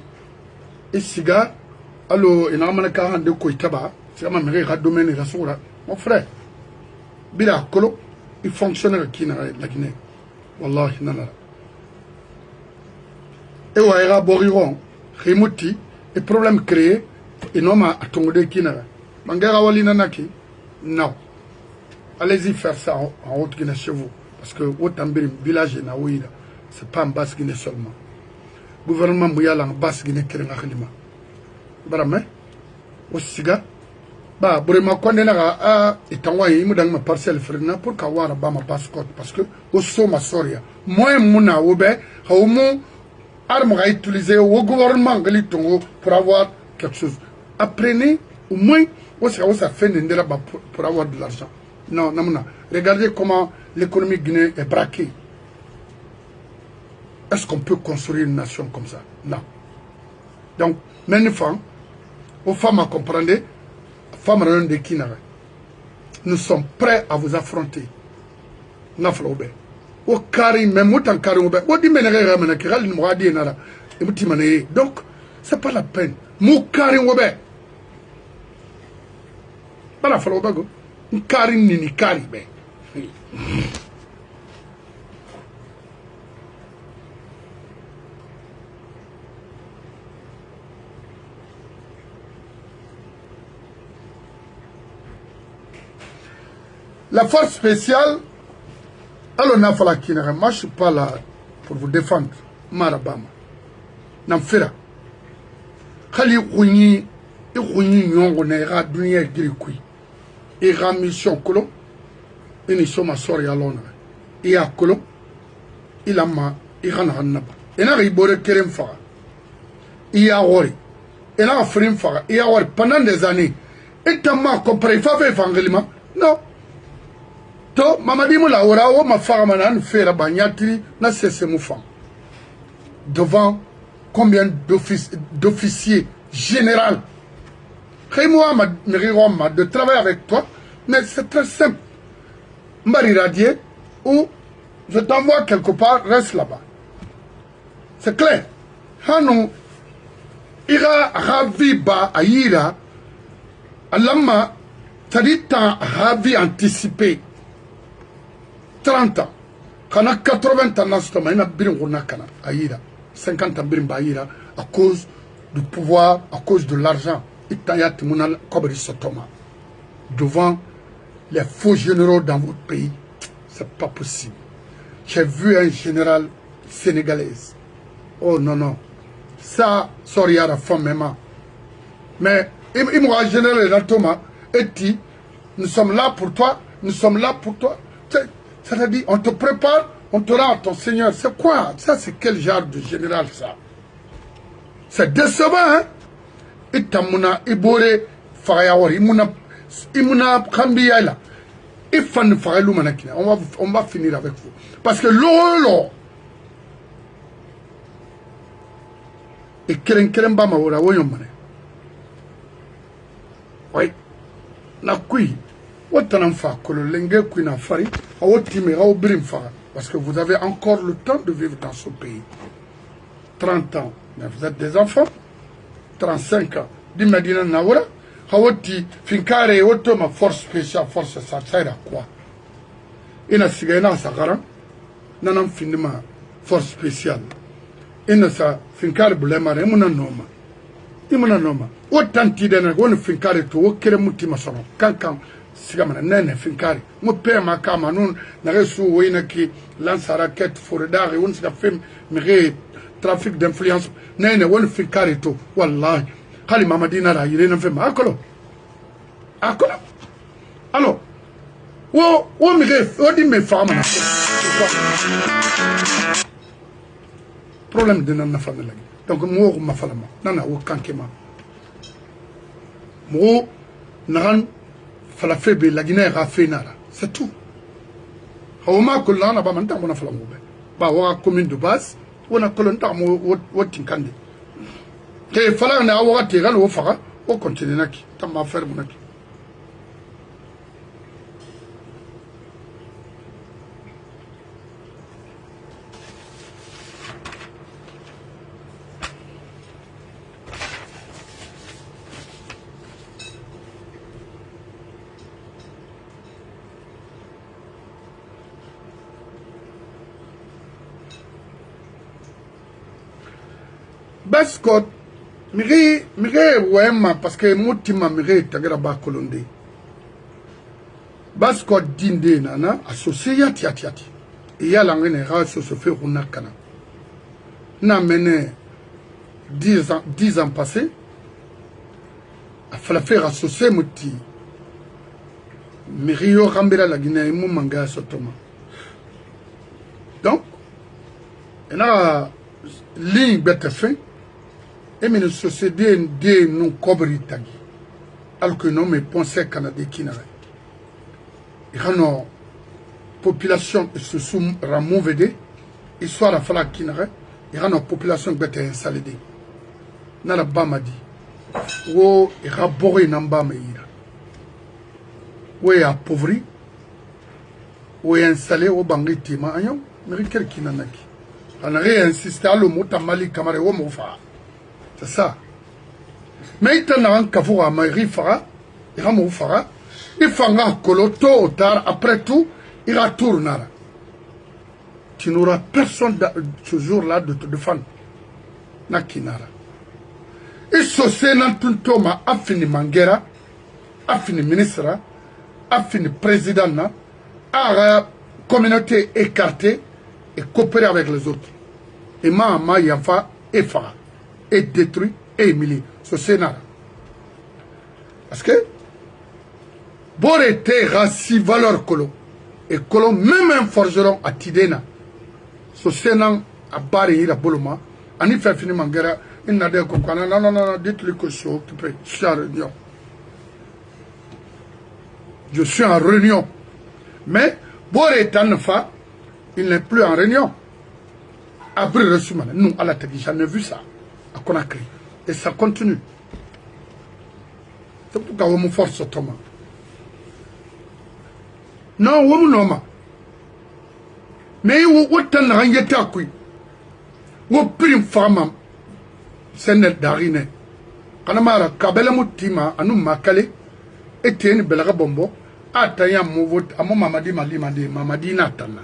et Siga, alors, il y a un cas de Koitaba, c'est un mérite à domaine et Rassoura. Mon frère, Bila Kolo, il fonctionne qui n'a la Guinée. Wallah, il n'a pas. Et on ira Boriron, Rimouti, et problème créé, et non, à Tongode qui n'a. Mangera wali nanaki, non. Allez-y faire ça en Haute-Guinée chez vous. Parce que Haute-Guinée, village na ouïda, c'est pas en Basse-Guinée seulement. Gouvernement Mouyala en Basse-Guinée qui est en Khalima. Barame, au Siga, bah, Brema Kondena a étanoué, il m'a parcelle frena pour qu'avoir ma passeport. Parce que, au Soma Soria, moi, Mouna Oube, au moins, arme à utiliser au gouvernement pour avoir quelque chose. Apprenez, au moins, ça fait pour avoir de l'argent. Non, non, non. Regardez comment l'économie guinéenne est braquée. Est-ce qu'on peut construire une nation comme ça? Non. Donc, même femmes, aux femmes à comprendre, femmes de Kinara, nous sommes prêts à vous affronter. Naflobe. Au carré, même autant carré, au diménéré, donc, c'est pas la peine. Mou carré, la force spéciale, alors n'a pas la moi je suis pas là pour vous défendre. Marabama. N'amfera. Khali Rouni, et Rouni Nyongo Nera Dunia Girikui. Et mission Kolo, et nous sommes à Soria Lona. Et à Kolo, il a ma, il a un et n'a ribore Kerem Fara. Il y a Wori. Et n'a Frim Fara. Il y a Wori pendant des années. Et t'as ma compris, il faut faire évangélisme. Non. To, Mamadi Moula Ora, ou ma femme n'a fait la bagnatri, n'a cessé mon femme. Devant combien d'officiers généraux? Moi, de travailler avec toi, mais c'est très simple. Mbari radier, ou je t'envoie quelque part, reste là-bas. C'est clair. Hanou, ira ravi ba aïra, alama, t'as-dit tant ravi anticipé. 30 ans. Quand on a 80 ans, il y a aïra, 50 ans, aïra, à cause du pouvoir, à cause de l'argent. Devant les faux généraux dans votre pays, c'est pas possible. J'ai vu un général sénégalais. Oh non, non, ça sorry à la femme même. Mais il m'a généré dans Thomas et dit, nous sommes là pour toi, nous sommes là pour toi. C'est-à-dire, on te prépare, on te rend à ton Seigneur. C'est quoi? Ça, c'est quel genre de général, ça? C'est décevant, hein? Et tamuna, ibore, farayawar, imuna, kambiya là. Et fan farayou manakina. On va finir avec vous. Parce que l'eau, et keren bama wora woyom mané. Oui. Na kui. Wotanam fa kolo lenge kui na fari. Awoti me raw birim fa. Parce que vous avez encore le temps de vivre dans ce pays. 30 ans. Mais vous êtes des enfants. 35 ans. Di Medina Nawara. Awoti finkare woto ma force spéciale, force ça sert à quoi? Ina sigena sagaran. Nanam finima force spéciale. Ina sa finkare bulemare imuna noma. Wotan tidena won finkare to wokere mutima sono. Kankan sigamana nene finkare. Mo pe makama nun na resu wina ki lance raquette foredare won siga fem mire trafic d'influence nene won finkare to wallahi khali mamadina ra yire na fem akolo. Alors wo mire odi me fama na problème de nan famille. Donc moi ma falama nana wo kankema mo nan fala febe la Guinée rafenara c'est tout hawma kullana ba man ta mo na fala mo be ba wa commune de base wona kolon ta mo wotin kande te fala na wa te gal wo fara o continue naki ta ma faire mo naki Bascott, mire wema parce que mutima mire tagira ba kolonde. Bascott dinde nana associé yati. Et ya langene raso se fait runakana. Na mené 10 ans passés. A fallu faire associer muti. Mirio rambira la Guinée mu manga sotoma. Donc, on a ligne bête fin. Et une société de nous cobri tagi. Alors que nous, mais pensez Canada qui n'a rien. Il y a une population qui se soum ramouvédé. Histoire à faire qui n'a rien. Il y a une population qui est installée. N'a pas m'a dit. Ou il y a boré n'amba meira. Ou il y a appauvri. Ou il y a installé au bangui tima. Ayon, mais quel qui n'a pas. On a réinsisté à l'homme au Mali Kamare au Mofa. C'est ça. Mais il y a un cafou à Maïri Fara, il y a un Fara, il faut un colo tôt ou tard, après tout, il retournera. Tu n'auras personne ce jour-là de te défendre. Nakinara. Et ce sénat tout Thomas a fini Manguera, a fini ministre, a fini président, a la communauté écartée et coopérer avec les autres. Et Mahama Yafa et Fara. Et détruit et humilié ce Sénat. Parce que bon était raci valeur colo et colo même un forgeron à Tidena ce Sénat a barré la boloma en y fait finir Manguera il n'a pas compris non dites-lui que je suis occupé je suis en réunion mais bon était en fa il n'est plus en réunion après reçu nous à la télé j'en ai vu ça à Conakry. Et ça continue. C'est pourquoi on me force Thomas. Non, on me nomme. Mais où t'en as rien à quoi? Où prime femme, c'est net d'arine. Kanamara, Kabela Moutima, Anou Makale, et Tien Belara Bombo, Ataya Mouvot, à mon Mamadi Mamadi Natana.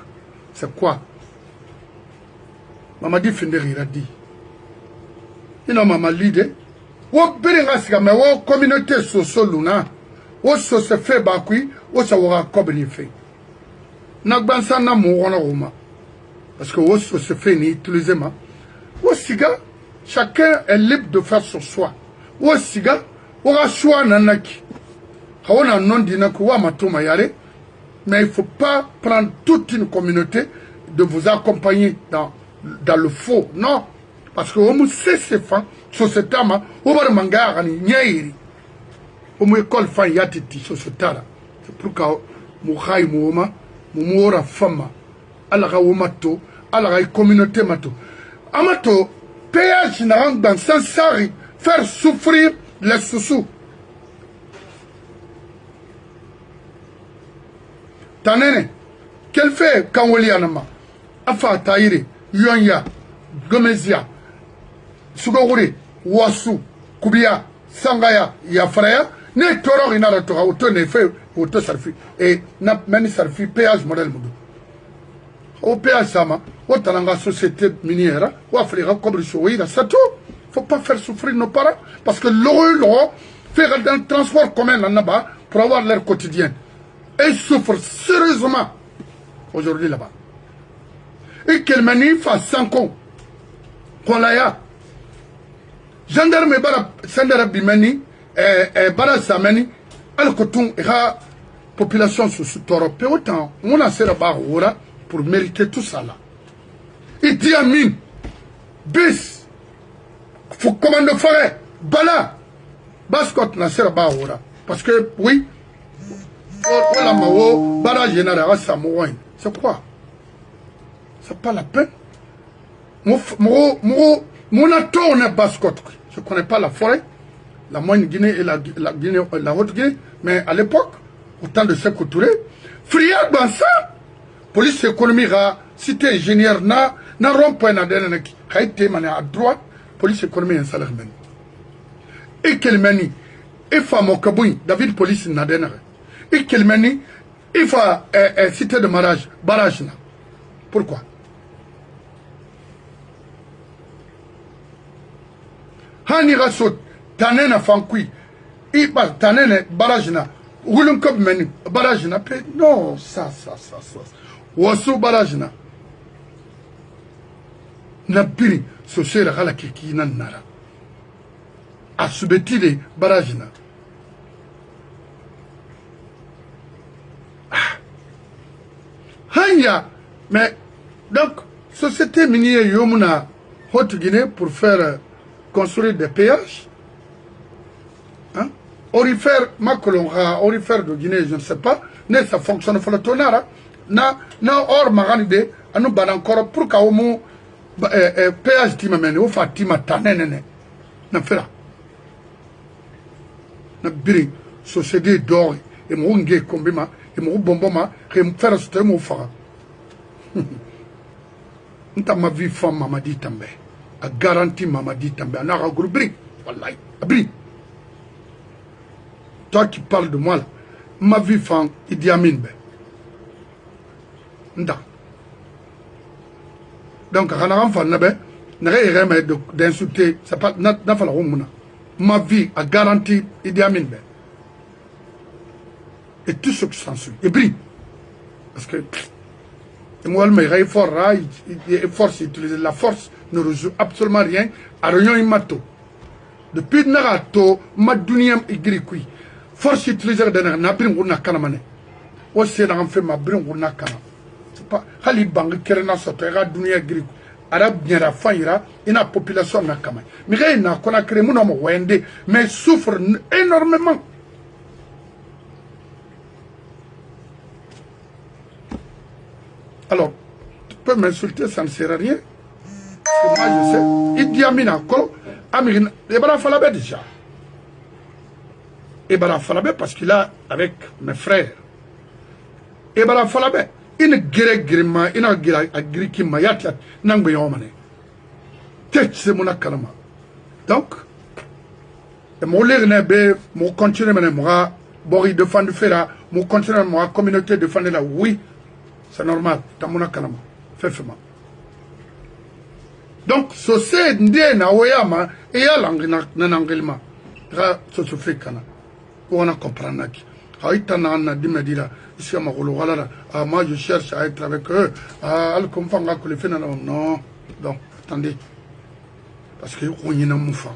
C'est quoi? Mamadi Finderi a dit. Il n'a pas l'idée. Ou bien la communauté sociale, ou se fait bakui, ou ça aura comme fait. N'agbansa na mouron roma. Parce que ou se fait ni utiliser ma. Ou siga, chacun est libre de faire son choix. Ou siga, ou a choix nanaki. On a non dinako wa matoma yare. Mais il ne faut pas prendre toute une communauté de vous accompagner dans le faux. Non. Parce que on sait ces femmes, société ma, on va manga ni nyairi. On école fan yatiti société là. C'est pour que mouhaï mouma, moura femme, alaga mato, alaga communauté mato. Amato, péage n'a dans sans sari, faire souffrir les sous-sous. Tanene, quel fait Kawoli Anama, Afa Taïre, Yonya, Gomezia, Sugawuri, Wasu, Kubia, Sangaya, Yafraya, ne toro inara tora, auto ne fait, auto sarfi, et n'a mani sarfi, péage modèle moudou. Au péage sama, au talanga société minière, ou Afrika, comme le Chouïna, c'est tout. Faut pas faire souffrir nos parents, parce que l'euro, faire un transport commun là-bas, pour avoir l'air quotidien. Et ils souffrent sérieusement aujourd'hui là-bas. Et qu'elle manif à 5 ans. Qu'on l'a ya. Gendarme bara sendera bimani, bara samani, al kotung et la population sous Toro. Et autant, on a serré barora pour mériter tout ça là. Il dit à mine, bis, faut commander forêt, bala, bascot na serré barora. Parce que, oui, c'est quoi? C'est pas la peine. Mon atout n'est pas Scott. Je ne connais pas la forêt, la moyenne Guinée et la Guinée, la haute Guinée, mais à l'époque, au temps de Sékou Touré, Friard Bansa, police économique, cité ingénieur, na rond-point na deneneki, a été mané à droite, police économique en salaire meni. Et quel meni, et femme au Kaboui, David police na deneneki. Et qu'il mène, il faut citer de mariage, barrage. Pourquoi? Hani rasot, tanena fankui, il parle tanena barrage na, wulun kop mène, barrage na, non, ça. Wasso barrage na. Nabiri, so c'est la gala qui n'a nara. Asubeti de barrage na. Hanya, mais donc, société minière Yomuna, Haute-Guinée, pour faire construire des péages, hein? Orifère, Makolonga, orifère de Guinée, je ne sais pas, mais ça fonctionne pour le tonara, na or maganide, à nous ban encore pour qu'au péage timamene, ou fatima tanene, n'a fait là. N'a biri, société d'or, et mon gay combima, et mon bonboma, et me faire ce mot fara. Nta ma vie femme m'a dit tambe, a garanti m'a dit tambe, a n'a bri, wallahi, bri. Toi qui parles de moi là, ma vie femme, il dit amin be. Nta. Donc, quand on a fait d'insulter, c'est pas n'a pas la roumuna. Ma vie a garanti il dit amin be. Et tout ce qui s'ensuit. Et brille. Parce que moi, il force utiliser la force ne résout absolument rien. À réunion imato. Depuis Narato, ma duniam igrikui. Force utiliser de Nabrin ou Nakanamane. Ou c'est en fait ma brin ou Nakana. C'est pas Halibang Kerena Sotera Dunia Griku. Arabe bien la faïra, et la population Nakama. Mais il n'a qu'on a créé mon homme Wende, mais souffre énormément. Alors, tu peux m'insulter, ça ne sert à rien. Parce que moi, je sais. Il dit à Mina, Amine, et Bara Falabé déjà. Et Bara Falabé, parce qu'il a avec mes frères. Et Bara Falabé, il ne guérit grima, il n'a guéri à Grikima, Yatlat, Nangbe Yomane. Tête, c'est mon akalama. Donc, mon lèvre, mon continent, mon Bori de fan de Fera, mon continent, mon communauté de fan de la oui. C'est normal, tamuna kanama, fefema. Donc, ce c'est na oyama et ya langina nanangelma. Ra so se fait kana. On a compris naki. Haïta na dimedira, ici à Magolo Walala. Ah, moi je cherche à être avec eux. Ah, al kumfanga que les non. Donc, attendez. parce que on y a moufa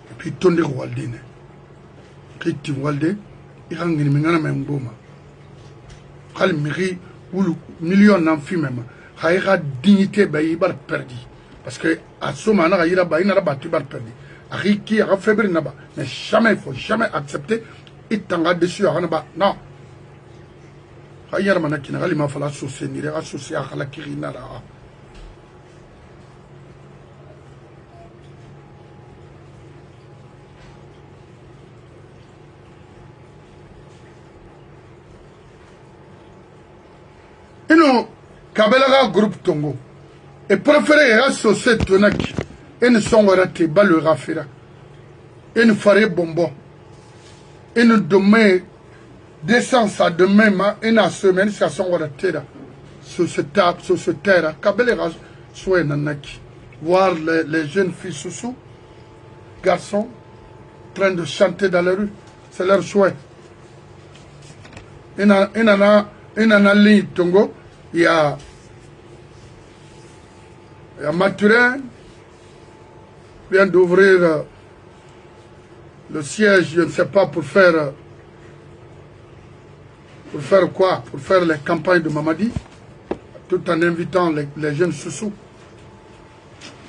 et puis tonde waldine kiti walde irangini mingana memboma kal miri wulu million nan fi même khayra dignité bayi bar perdu parce que à ce moment là ira bayi na ba bar perdu aki a faible naba mais jamais il faut jamais accepter itanga dessus à naba non khayar manakina gali ma fala soutenir associer à la kirina là. Et nous, Kabelaga groupe Tongo, et préféré associer Tonaki, et nous sommes ratés, bas le rafira, et nous ferait bonbon, et nous demain, descend à demain, et la semaine, ça sont ratés là, sur ce terre, Kabelaga soit nanaki, voir les jeunes filles sous garçons, en train de chanter dans la rue, c'est leur souhait. Et en ligne Tongo, il y a Mathurin vient d'ouvrir le siège, je ne sais pas pour faire quoi, pour faire les campagnes de Mamadi, tout en invitant les jeunes sous-sous.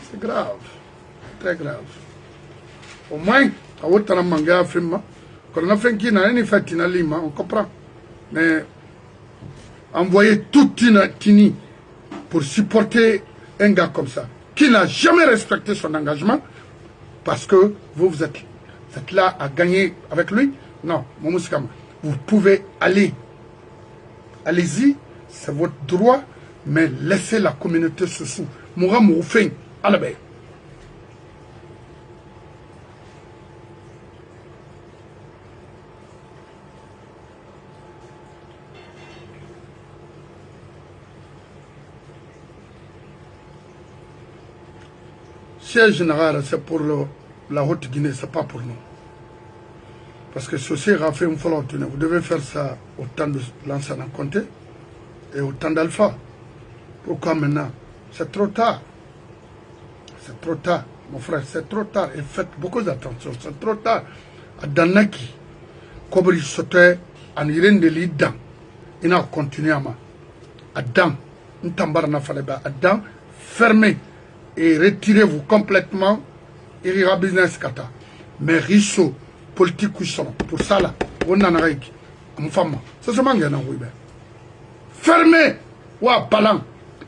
C'est grave, très grave. Au moins, à autant manga film, quand on a fait qui n'a rien fait Lima, on comprend. Mais envoyer toute une tini pour supporter un gars comme ça, qui n'a jamais respecté son engagement, parce que vous êtes là à gagner avec lui. Non, Moumouskama, vous pouvez aller. Allez-y, c'est votre droit, mais laissez la communauté sous. Moura Mouroufin, à la baie. Siège général, c'est pour la Haute-Guinée, c'est pas pour nous. Parce que ceci a fait une fois vous devez faire ça au temps de l'ancien Conté et au temps d'Alpha. Pourquoi maintenant? C'est trop tard. C'est trop tard, mon frère, c'est trop tard. Et faites beaucoup d'attention, c'est trop tard. À Danaki, comme il sautait en Irène de l'Idan, il a continué à ma. À Dan, une tambar n'a fallu pas. À Dan, fermez. Et retirez-vous complètement Irira Business Kata. Mais Risso, politique pour ça là, on en a réussi. Mon femme, c'est ce que je fermez, wa palang,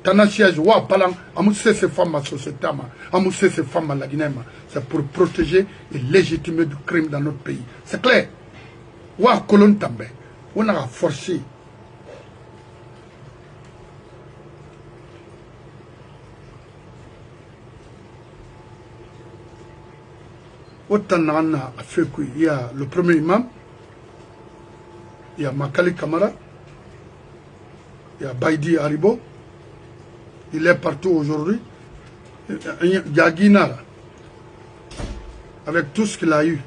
t'as siège, wa palang, amousser ces femmes à société, amousser ces femmes à la Guinée, c'est pour protéger et légitimer du crime dans notre pays. C'est clair. Wa colon tambe, on a forcé. Autant on a fait qu'il y a le premier imam, il y a Makali Kamara, il y a Baidi Haribo, il est partout aujourd'hui. Il y a Guinara, avec tout ce qu'il a eu.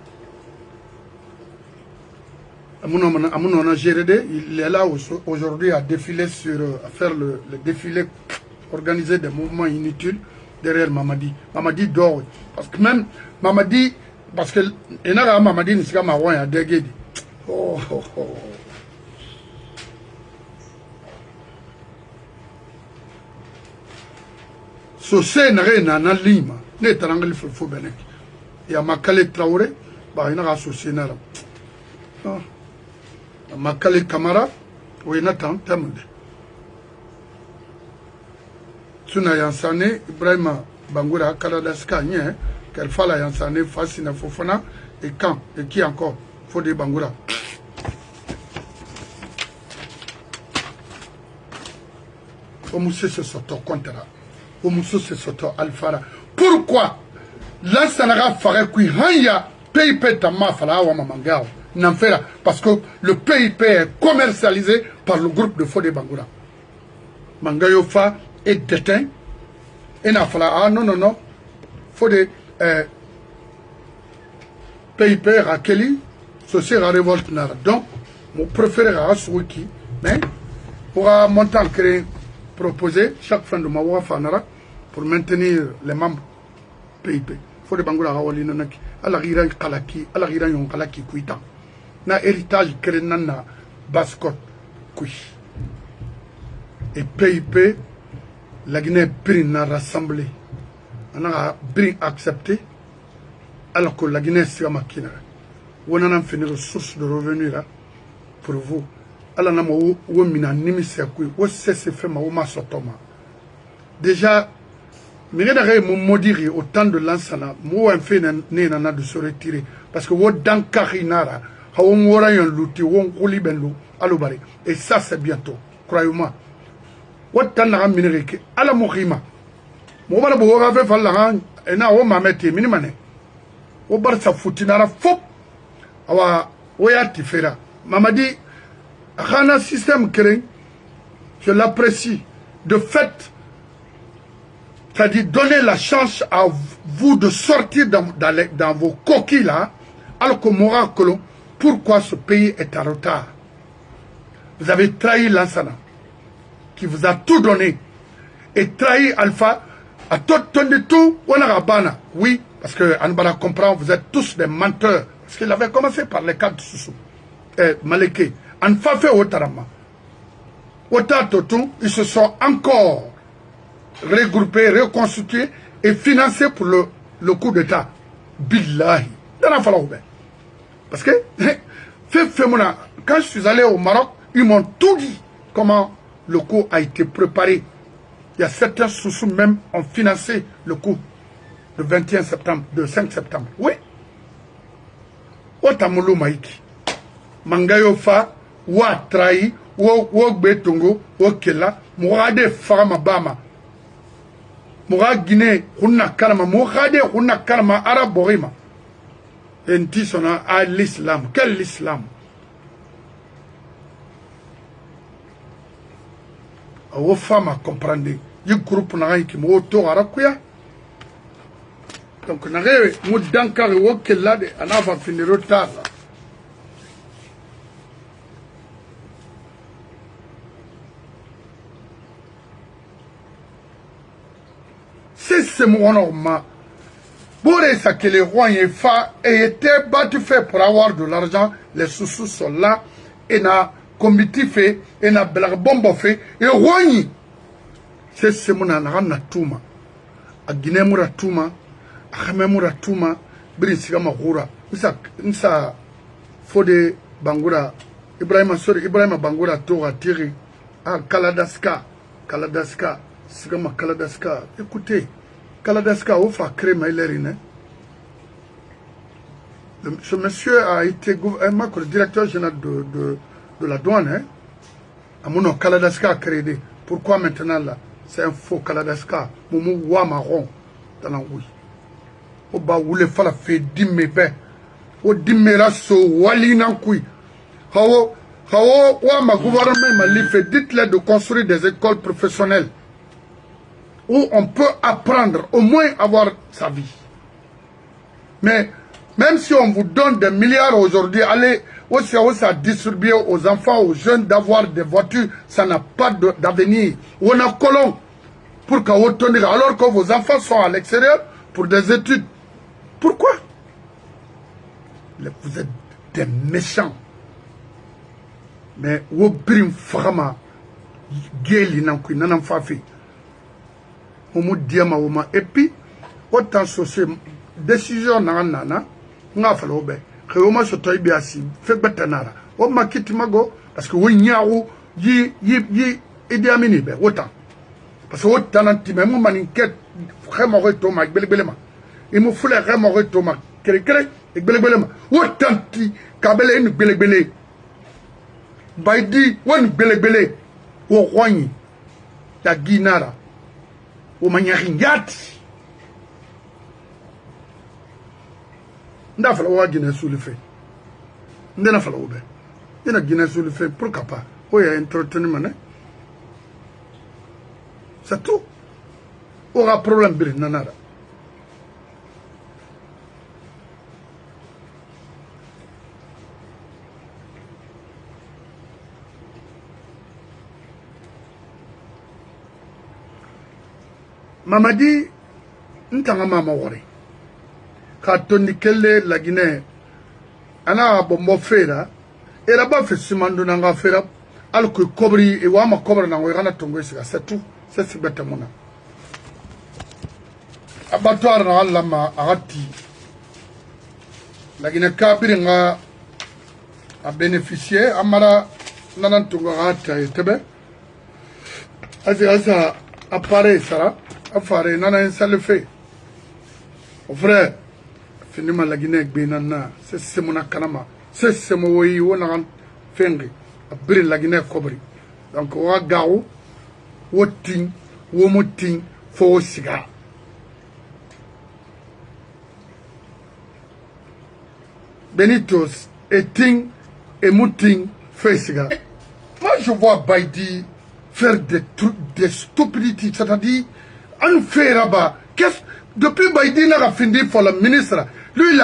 Amouna Gérédé, il est là aujourd'hui à défiler à faire le défilé, organiser des mouvements inutiles derrière Mamadi. Mamadi dort. Parce que même Mamadi, parce que Mamadi n'est pas marrant à Degedi. Oh, oh, oh. So c'est na lima ne tarangali fo benek ya Makale Traoré ba ina associé na Makale Kamara o ina tan tamude tuna yansane Ibrahima Bangoura Kalada Skanye qu'elle fala yansane Fasina Fofana et quand et qui encore faut des Bangoura. Omusse se sorto contrat. Omusse se sorto alfara. Pourquoi l'ansanaga ferait qui hanya PIP tama fala wa mamangao n'enfera parce que le PIP est commercialisé par le groupe de Fodé Bangoura. Mangayo Fa est déteint et n'a fala non Fodé PIP Rakeli ceci la révolte nara. Donc mon préféré à Wiki mais pour un montant créé proposé chaque fin de mois fanara pour maintenir les membres PIP faut de bangura hawali nanaki ala gira kalaki ala gira yon kalaki kuita na héritage kerenana bascot kui et PIP la Guinée pris na rassemblé on a pris accepté alors que la Guinée c'est makina on a fini ressources de revenus là pour vous ala na mo wo mina nimi se kui wo se fait ma wo ma sotoma déjà Mire mon modiri au temps de l'ansana, moi un fait n'a de se retirer parce que wo dans Karinara, on aura un louti, on rouli ben lou, alobari. Et ça c'est bientôt, croyez-moi. Wo tant n'a minéré que à la mourima. Mo bala bo ave falla et na o mamete minimane. O bar sa foutinara fop. Awa oyati fera. Mamadi, Rana système créé, je l'apprécie. De fait, c'est-à-dire donner la chance à vous de sortir dans vos coquilles là, alors que Mora Colomb, pourquoi ce pays est en retard? Vous avez trahi Lansana, qui vous a tout donné, et trahi Alpha, à tout, on a rabana. Oui, parce que Anbara comprend, vous êtes tous des menteurs, parce qu'il avait commencé par les quatre Soussou, Maleke, Anfa fait Otarama. Otatotou, ils se sont encore regroupés, reconstitués et financés pour le coup d'État. Billahi. Parce que, quand je suis allé au Maroc, ils m'ont tout dit comment le coup a été préparé. Il y a certains sous même ont financé le coup de 21 septembre, de 5 septembre. Oui. Otamulu Maïki. Mangayo Fa, Wa Trahi, Wo Betongo, Wo Kela, Mourade Farama Bama. Moura Guinée, Huna Kalama, Mourade Huna Kalama, Araborima. Et dit son nom à l'islam. Quel islam? Aux femmes à comprendre. Il y a un groupe qui m'a autour à Rakuya. Donc, on a eu un dankar et un là, on a fini retard. C'est mon normal. Boré ça que les rois étaient battus fait pour avoir de l'argent, les sous-sous sont là, et na comité fait, et na blagbombo fait, et roi c'est mon anana touma. A Guinée moura touma, a Khame moura touma, Brinsigama roura. Nsa Fode Bangoura, Ibrahima Bangoura Tora Tiri, à Kaladaska, Sigama Kaladaska. Écoutez, Kaladaska offre créer Maïlerine. Ce monsieur a été le directeur général de la douane. Hein? À mon nom, Kaladaska a créé. Pourquoi maintenant là? C'est un faux Kaladaska. Moumou wa marron. Dans la oui. Oba oule fala fait dimme pe. O dimme la so wali nan kui. Hawo wa ma gouvernement m'a fait dites-les de construire des écoles professionnelles où on peut apprendre, au moins avoir sa vie. Mais même si on vous donne des milliards aujourd'hui, allez aussi à distribuer aux enfants, aux jeunes d'avoir des voitures, ça n'a pas d'avenir. On a colon pour qu'à obtenir, alors que vos enfants sont à l'extérieur pour des études. Pourquoi? Vous êtes des méchants. Mais vous prim frama, geli nankui nanam fafi. Et puis, autant de décision nana, n'a pas l'obé. Réoma se toy biasi, fait betanara. O ma kitimago, parce que oui, niaou, yi, Idi Amini, autant. Parce que autant d'antimèmes, maniquette, vraiment retoma, belebelema. Il me fout les vraiment retoma, cré, et belebelema. Autant qui, kabele, une belebele. Baidi, one belebele, au roi, la guinara. O manyaringati nda fala wa Guinée sous le fait ndena fala obe ina Guinée sous le fait pourquoi pas o ya entreteniment c'est tout aura problème bir nanara Mamadi ntanga mama wari Katoni kelle la Guinée. Ana bombo fera. Et là-bas, fait simando nanga fera. Alors que Kobri et Wama Kobra n'a rien tongo c'est tout. C'est bête mona. Abattoir na lama arati. La Guinée Kabiringa a bénéficié. Amara nanan tongo arata et tebe. Asa appareil sara. Afare nanan ça le fait. Frère, finalement la Guinée benana. C'est mon kanama. C'est mon oui ou nanan fengi. Abri la Guinée Kobri. Donc, on a gao, woting, womoting, faux cigare. Benitos, eting, et mouting, faux cigare. Moi, je vois Baïdi faire des trucs, des stupidités. C'est-à-dire, on fait là-bas. Depuis Baïdi n'a fini pour le ministre, lui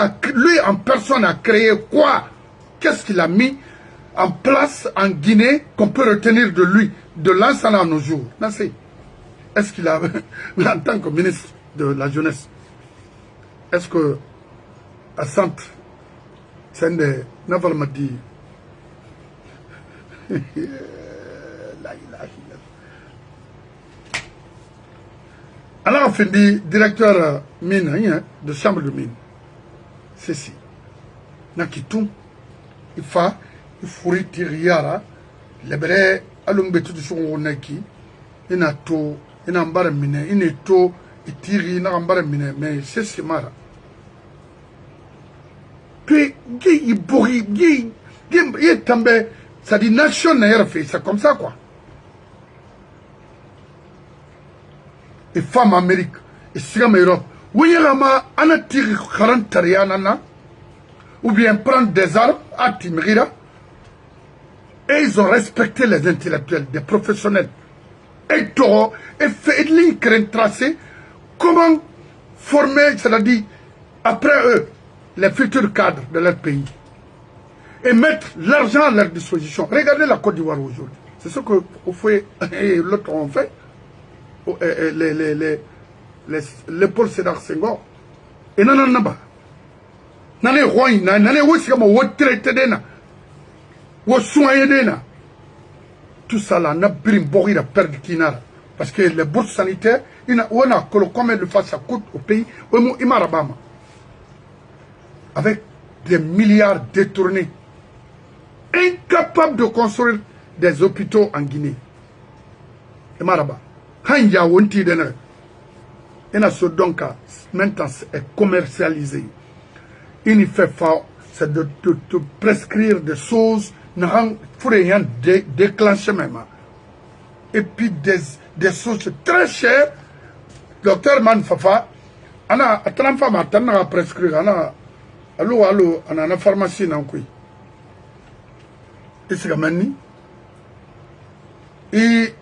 en personne a créé quoi? Qu'est-ce qu'il a mis en place en Guinée qu'on peut retenir de lui, de l'ensemble à nos jours? Est-ce qu'il a, en tant que ministre de la jeunesse, est-ce que Assante Sende Naval m'a dit alors on fait dit directeur mine de chambre de mine, c'est si Nakitou il faut furi tiriara lebere alumbe tudu songo naki ina to ina mbara mine ina to itiri na mbara mine mais c'est simara puis gi ibori gi tambe ça dit nation na yara fait ça comme ça quoi. Et femme Amérique et sigama Europe wiyama ana tiri 40 tariana na ou bien prendre des armes à Timrira. Et ils ont respecté les intellectuels, des professionnels. Et Toro, et fait une ligne tracée. Comment former, c'est-à-dire, après eux, les futurs cadres de leur pays. Et mettre l'argent à leur disposition. Regardez la Côte d'Ivoire aujourd'hui. C'est ce que l'autre ont fait. Les Paul Sédar Senghor. Et non, nane roi nane wosikama wotraité dena wo soigné dena tout ça là n'a pris bori la perdre kinara parce que les bourses sanitaires on a combien de fois ça coûte au pays au Imarabama avec des milliards détournés, incapable de construire des hôpitaux en Guinée. Imaraba hanja wonti dena ina so donc maintenant est commercialisé. Il fait fort, c'est de prescrire des choses, pour rien déclencher même. Et puis des choses très chères. Docteur Manfafa, on a 30 femmes à prescrire, on a une pharmacie dans le pays. Et c'est comme ça. Et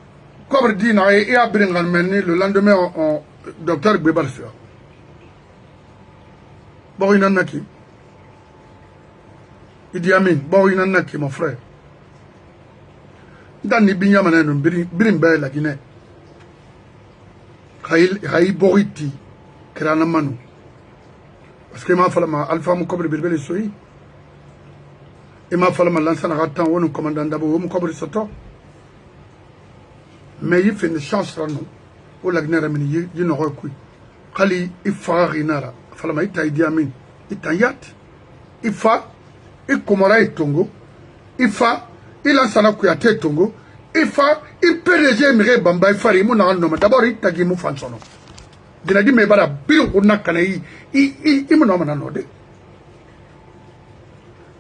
comme je dis, le lendemain, docteur Bébarsia. Bon, il en a qui? Idi Amin, bon, il en a qui, mon frère? Dans les binyamanes, Birimbe, la Guinée. Haï Boriti, Kranamanu. Parce que m'a fallu Alpha Moukobre Bilbel Soui. Et m'a fallu lancer un ratan ou un commandant d'abord, Moukobre Soto. Mais il fait une chance à nous. Pour la Guinée, il n'y a pas de Kali, il faut Rinara. Falama ita Idi Amin itayat ifa ikomora itongo ifa ilansana kuyate tongo ifa iPDG mire bamba ifari mu na no d'abord itagi mu fansono dina di me bara biru kunna kana i mu no na no de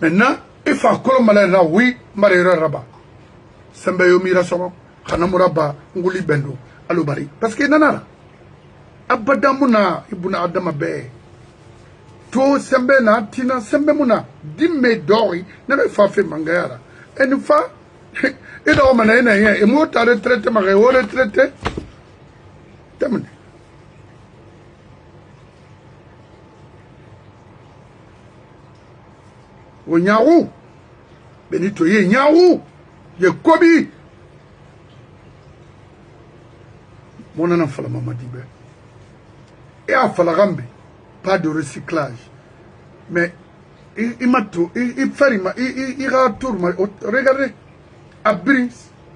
maintenant ifa kolomala na wi marira raba sembe yo mira somo khana muraba nguli bendo alubari parce que nanara abadamuna ibuna adama be to sembe na tina sembe muna dimme dori na be fa fe mangayara en fa e do mana ina ye e mo ta retraite ma re o retraite tamne o nyawu benito ye nyawu ye kobi mona na fala mama dibe e a fala gambe pas de recyclage. Mais il m'a tout, il fait, il retourne, regardez, à Brin,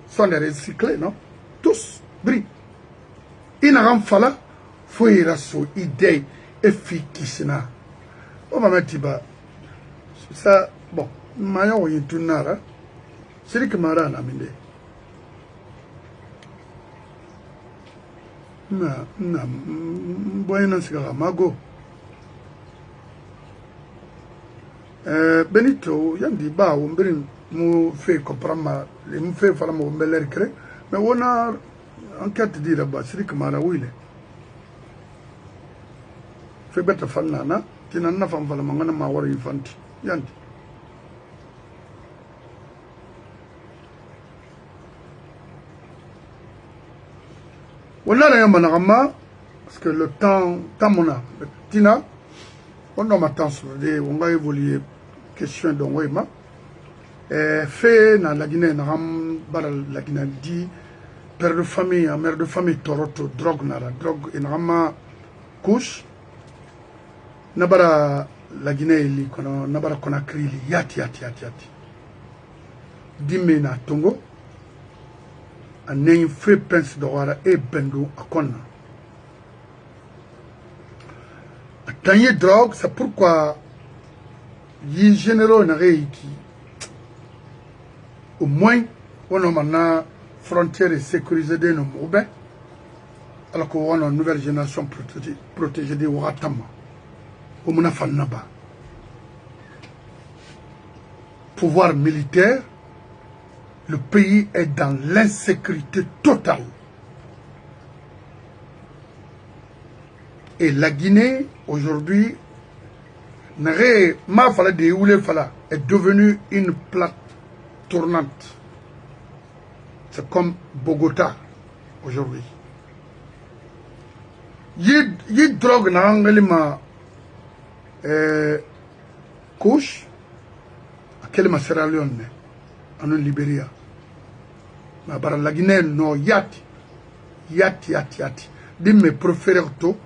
sont les recyclés, non? Tous, Brin. Il n'a pas fallu, faut y rassou, idée, efficace, on va mettre ça, bon, maillot ou tout nara, c'est que mara n'a mine. Na, boyana sigara, mago. Benito, yandi ba, on bring mu fait comprendre, les mu fait faire mon bel air cré, mais on a enquête dire là-bas, c'est que mara oui. Fait bête fan nana, tu n'en as pas fait mangana ma war infanti, yandi. On a rien manama, parce que le temps mona, tina, on a ma temps sur les, on va évoluer question d'ongoïma. Fait dans la Guinée, la Guinée dit père de famille, mère de famille, toroto, drogue nara, drogue et nama couche. Nabara la Guinée li kono, nabara Conakry li yati. Dimena Tongo, un fait prince de Wara et Bendo à Kona. Tanye drogue, c'est pourquoi les généraux qui au moins on a maintenant frontières sécurisées de nos moubins, alors qu'on a une nouvelle génération protégée des Ouattama. Au Mounafannaba. Pouvoir militaire, le pays est dans l'insécurité totale. Et la Guinée, aujourd'hui, est devenue une plaque tournante. C'est comme Bogota, aujourd'hui. Il y a drogue dans l'anglais, couche, à quel Sierra Leone, en Libéria. Mais la Guinée, non, yati. Dime préféré to,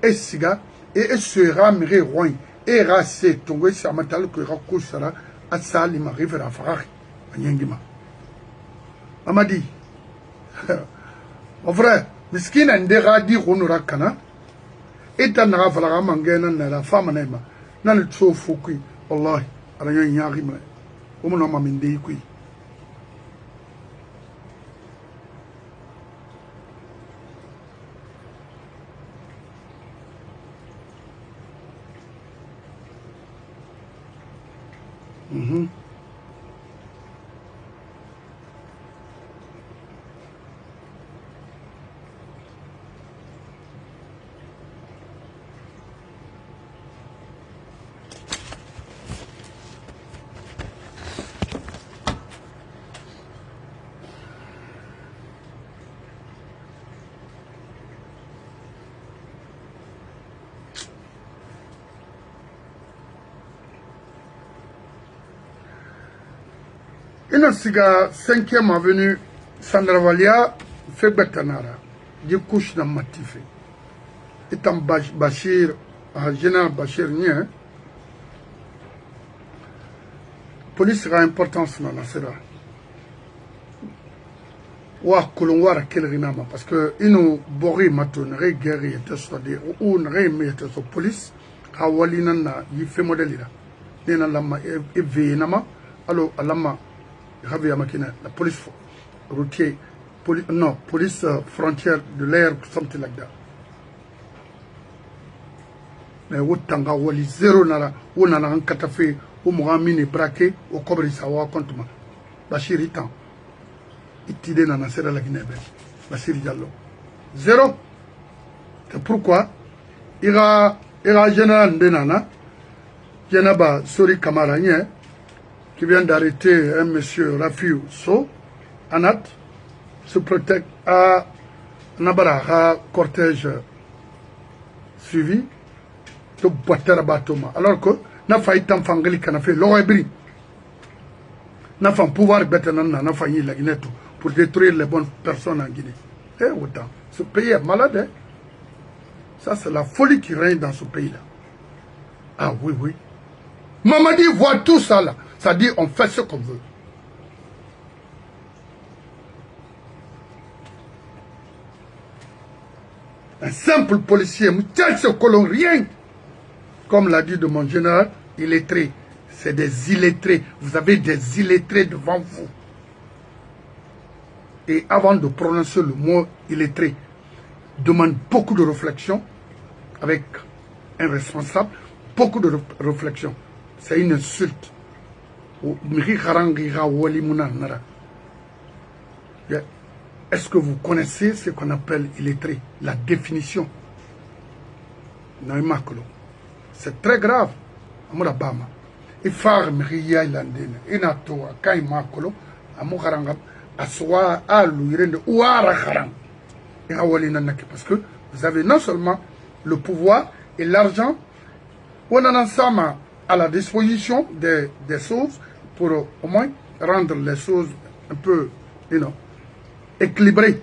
et siga, et sera miré roin, et rassé, tongue, c'est un matal que raccouchera à Sali, ma rive à Farari, à Yengima. Amadi, mon frère, miskin a des radis honorakana, et un rafala mangena, la femme nema, n'a le trop fouki, Allah, à la Yarima, au mon homme minde qui. Ina siga 5e avenue Sandravalia fait Betanara, du couche dans Matife. Étant Bachir, général Bachir Nien, police a importance dans la Sera. Wa Kolongwara Kelrinama, parce que ino Bori Matonere guerre était sur des ou ne était sur police, a Walinana, y fait modèle. Nena lama et Vienama, alors Alama. La police routière, police frontière de l'air, something like that. Mais autant wali zéro nara, ou nana un catafe, ou mouamine braqué, ou cobri sawa contre moi. Bachir itan. Itide nana sera la Guinée. Bachir Diallo. Zéro. C'est pourquoi il y a général de nana, Yenaba Sori Kamara, qui vient d'arrêter un monsieur Rafiou So, Anat, se protège à Nabara, cortège suivi, de Boitera Batoma. Alors que, n'a pas été en Fangeli qu'on a fait l'Oébri. N'a pas pouvoir bête n'a pas la Guinée pour détruire les bonnes personnes en Guinée. Autant. Ce pays est malade. Ça, c'est la folie qui règne dans ce pays-là. Ah oui, oui. Mamadi voit tout ça là. Ça dit on fait ce qu'on veut. Un simple policier, ce colon, rien. Comme l'a dit de mon général, illettré. C'est des illettrés. Vous avez des illettrés devant vous. Et avant de prononcer le mot illettré, demande beaucoup de réflexion avec un responsable, beaucoup de réflexion. C'est une insulte. Est-ce que vous connaissez ce qu'on appelle illettré? La définition. C'est très grave. Il faut parce que vous avez non seulement le pouvoir et l'argent, on en ensemble à la disposition des choses pour au moins rendre les choses un peu, équilibrées.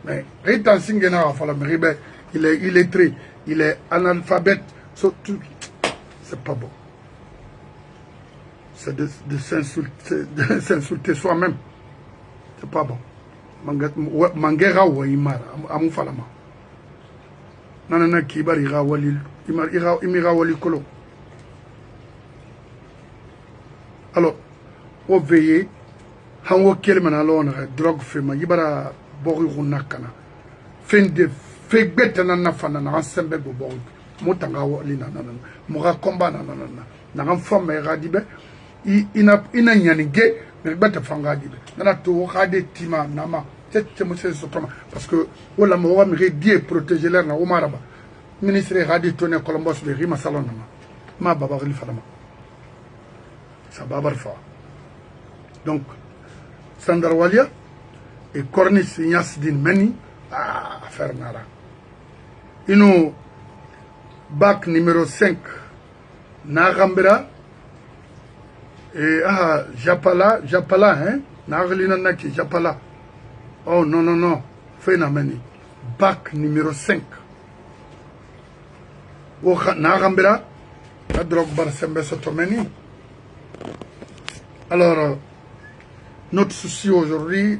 Mais il est illettré, il est analphabète, c'est pas bon. C'est de s'insulter soi-même. C'est pas bon. Mangera wa imara amufalama. Nanana kibari ira wali imira wali kolo. Alors, on veille, hanwo kelmana lona drogue fema yibara bori runakana. Fin de fegbeta na nafana na ensemble bo bori. Motanga wali na nanana. Mura komba na nanana. Na femme radibe ina nyanige mais fanga dibe. Nana to rade tima nama. Parce que voilà mo wa mi die protéger l'air na o maraba. Ministre radi toné Columbus de rima salon ma baba ri falama. Ça babar fa. Donc Sandarwalia et Cornice Yassdin Meni affaire nara. Ino bac numéro 5 Nagambera et Japala hein Naglina Naki Japala. Oh non phénomène bac numéro 5 Nagambera la drogue bar sembe sotomeni. Alors notre souci aujourd'hui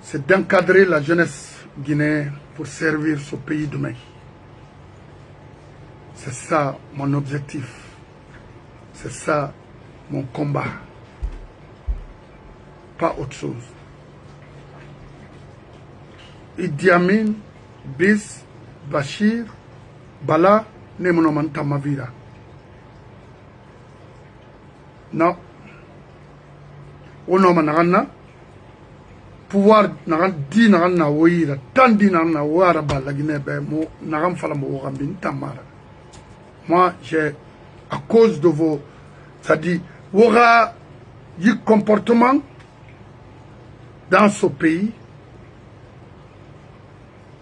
c'est d'encadrer la jeunesse guinéenne pour servir ce pays demain. C'est ça mon objectif. C'est ça mon combat. Pas autre chose. Idi Amin, Bis, Bachir, Bala, Nemonomanta Mavira. Non. Onoma Narana. Pouvoir Naran di Narana Ouira, Tandi Narana Ouaraba, la Guinée, mo Naram Falamo Ouambin Tamara. Moi, j'ai, à cause de vos, ça dit, aura du comportement dans ce pays,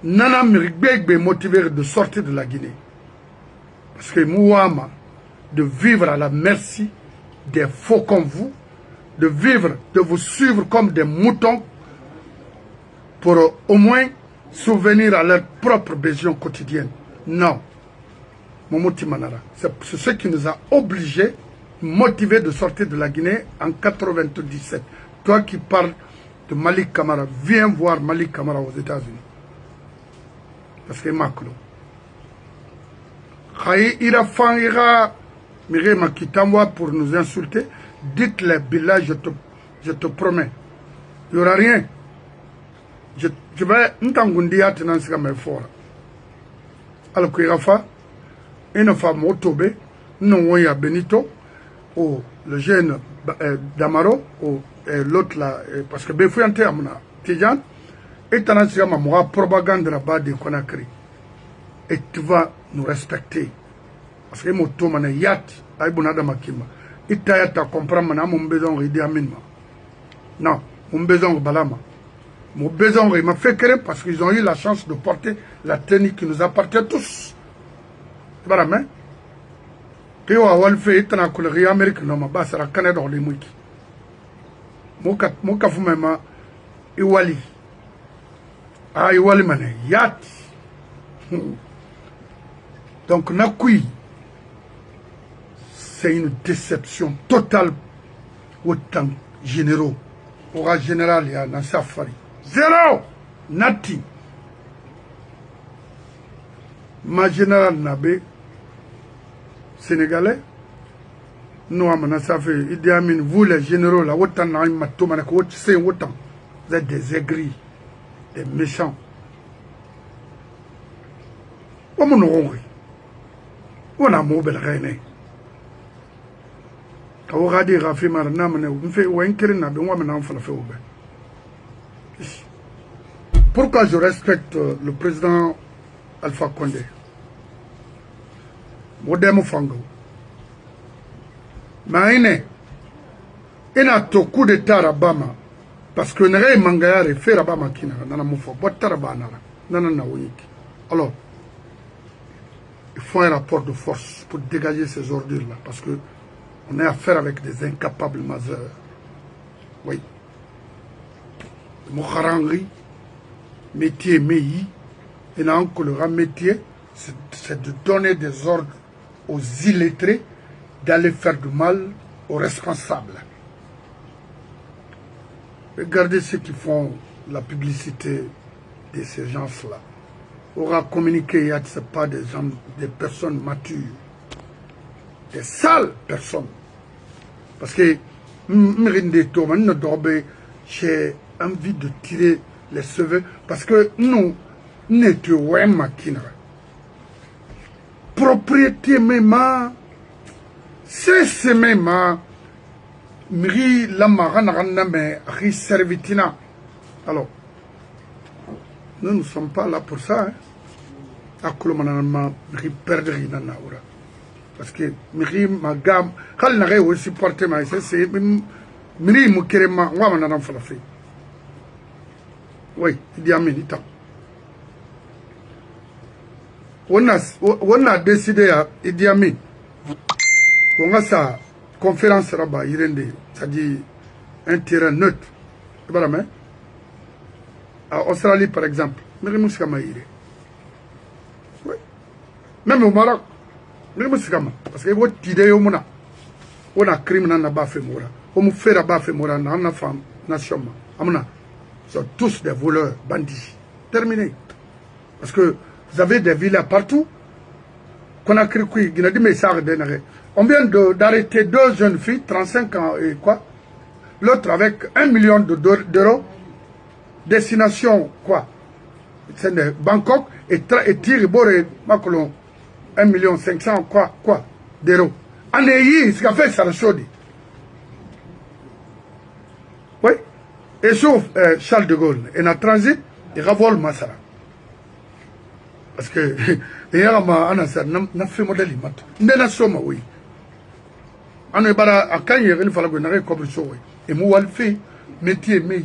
Nana Mirgbegbe motivé de sortir de la Guinée. Parce que Mouama, de vivre à la merci des faux comme vous, de vivre, de vous suivre comme des moutons, pour au moins souvenir à leurs propres besoins quotidiennes. Non. Momoti Manara. C'est ce qui nous a obligés, motivés de sortir de la Guinée en 97. Toi qui parles de Malik Kamara, viens voir Malik Kamara aux États-Unis. Parce que Macron. Khaï ira fan ira mire makitamwa pour nous insulter. Dites-les, Billah, je te promets. Il n'y aura rien. Je vais n'tangundia tenansi comme fort. Alors qu'il y a une femme au Tobé, non, il y a Benito, ou le jeune Damaro, ou l'autre là, parce que Befouante Amna, Tijan, et Tanassia Mamoura, propagande là-bas de Conakry. Et tu vas nous respecter. Parce que mon tomane yat, aïbonada makima. Et tu as compris, mon besoin Idi Amin. Non, mon besoin Balama. Mon besoin, il m'a fait créer parce qu'ils ont eu la chance de porter la tenue qui nous appartient à tous. C'est pas la main. Et on a fait un colère américain, non, ma c'est la Canada, les mouiki. Mon cafou même, Iwali. Ah, Iwali mané, yat. Donc, Nakui, c'est une déception totale autant généraux. Au général, il y a un safari. Zéro! Nothing. Ma général Nabé, sénégalais, nous avons fait, Idi Amin, vous les généraux, là, autant vous êtes des aigris, des méchants. On a mobile reine. Pourquoi je respecte le président Alpha Condé? Modem Fango. Mais il a tout coup de Tarabama. Parce que Nere Mangayare fait Rabama Kina, Nana Moufo, Botarabana, Nana Nawiki. Alors, il faut un rapport de force pour dégager ces ordures-là. Parce que on est à faire avec des incapables majeurs. Oui. Mokharangri, métier Meyi, et là encore le métier, c'est de donner des ordres aux illettrés d'aller faire du mal aux responsables. Regardez ceux qui font la publicité de ces gens-là. On aura communiqué, ce n'est pas des gens, des personnes matures, des sales personnes. Parce que j'ai envie de tirer les cheveux parce que nous n'étions pas propriété même, c'est même miri la marana mais servitina. Alors, nous ne sommes pas là pour ça. Parce que miri ma gamme, quand on a aussi porté ma c'est miri mukirema wa manana falafi. Oui, Idi Amin itam. On a décidé à Idi Amin. On a sa conférence là-bas, c'est-à-dire un terrain neutre. À Australie, par exemple, oui. Même au Maroc, parce que votre idée, on a crime dans la baffe mora, on fait la baffe mora dans la femme nation. Ils sont tous des voleurs, bandits. Terminé. Parce que vous avez des villas partout. Qu'on a cru on vient d'arrêter deux jeunes filles, 35 ans et quoi. L'autre avec 1 million d'euros. Destination quoi? C'est Bangkok et Tiribore, Macolon. 1 million 500 quoi d'euros. En ayant ce qu'a fait Sarasodi. Oui. Et sauf Charles de Gaulle. Et en transit, il ravole Massara. Parce que il y a un fait modèle. Il y a un somme, oui. On est à quand il fallait qu'on ait comme ça. Et moi, je fais métier, mais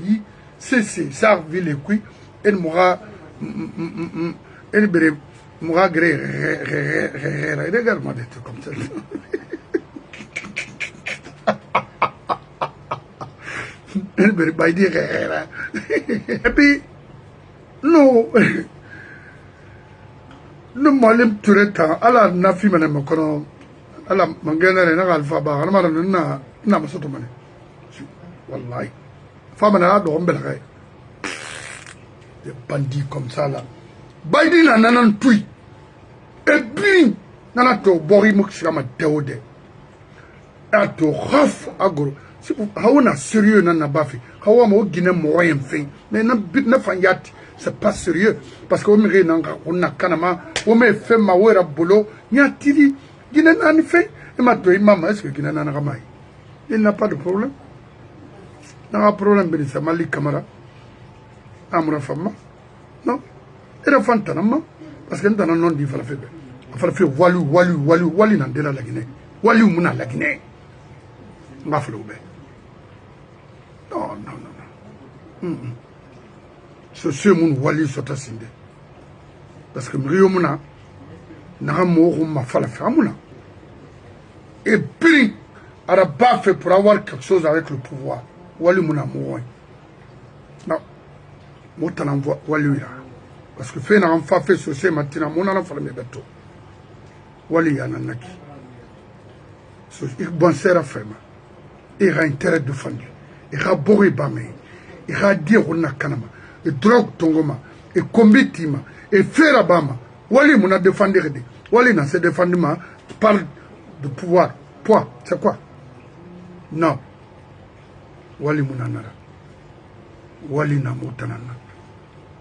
c'est ça, ville et qui, et mourra, et mourra gré, regarde-moi des trucs comme ça. Et puis, nous, m'allons tout le temps, à la nafi, madame, à la mangana, à l'alphabet, à la marana, n'a pas sauté. Wallahi. Femme n'a pas de des bandits comme ça là. Biden a nanan tui. Et puis, nanato bori mukshama teode. Ato raf agro. Si vous avez sérieux nana bafi. Hawa mo guiné moyen fin. Mais na fanyati. C'est pas sérieux. Parce que on a kanama. On me fait ma wera bolo. Nya tiri. Guiné nan fait. Et ma toi maman. Est-ce que Guiné nan ramai? Il n'a pas de problème. Il n'a pas de problème. Ben c'est Malik Kamara. Amra Fama. Non. Et la fantanama. Parce que nous avons un nom de Falafel. Falafel, Wali n'a pas la Guinée. Wali Mouna la Guinée. Ma floube. Non. Ce monde Wali Sota Sinde. Parce que Mrio Mouna n'a pas ma Falafel Mouna. Et puis, elle n'a pas fait pour avoir quelque chose avec le pouvoir. Wali Mouna Mourouin. Non. Moutanan Wali là. Parce que fait un fait ce matin, mon enfant me beto. wali yananaki so ik bon sera fema et a intérêt défendu et a bori bame et a dire on kanama et drogue tongoma et combitima et faire bama wali mona défendre de wali na se défendre ma parle de pouvoir poids c'est quoi non wali mona nara wali na motanana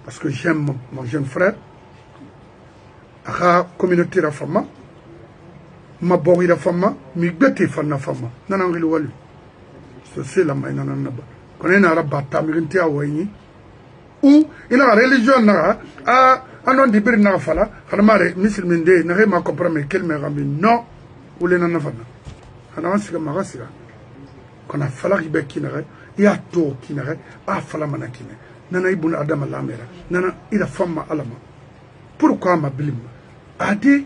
parce que j'aime mon jeune frère a communauté la femme ma bori la femme mi bete fanna femme nanangili wali so c'est la main nanaba connaît na rabata mi rinti awayni ou ina religion na anon di bir na fala xamare muslimin de na ma comprendre quel me rambi non ou le nana fana ana siga magasiga kona fala ribe kinare ya to kinare a fala manakine nana ibn adam lamera nana ila fama alama pourquoi ma bilim adi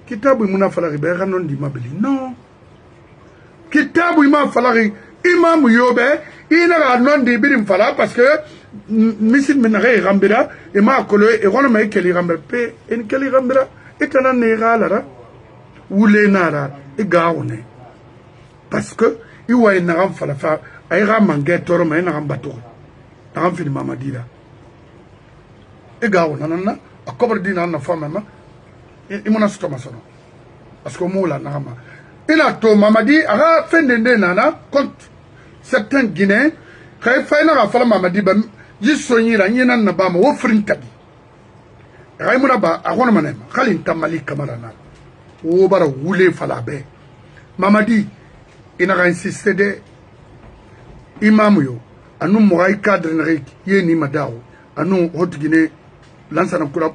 kitabu muna fala ribe ranon di mabili non kitabu ima fala imam yobe ina non di birim fala parce que misil minare rambira e ma kolo e rono mai keli rambira pe en keli rambira e tana ne galara wule nara e gaone parce que i wa ina ram fala fa ay ram mangue toro mai na ram bato na ram fini mamadira e gaona nana akobar dina na fama ma e mona stoma sono parce que mola na ma ina to mamadi aga fende nana compte certains Guinéens kay fayna ga fala mamadi ba jisonyira nyina na ba ma wo frinkadi ray muna ba agona manema khalin tamali kamarana wo bara wule fala be mamadi ina ga insister de imam yo anu moray cadre nrek yeni madawo anu hot Guinée lansana kula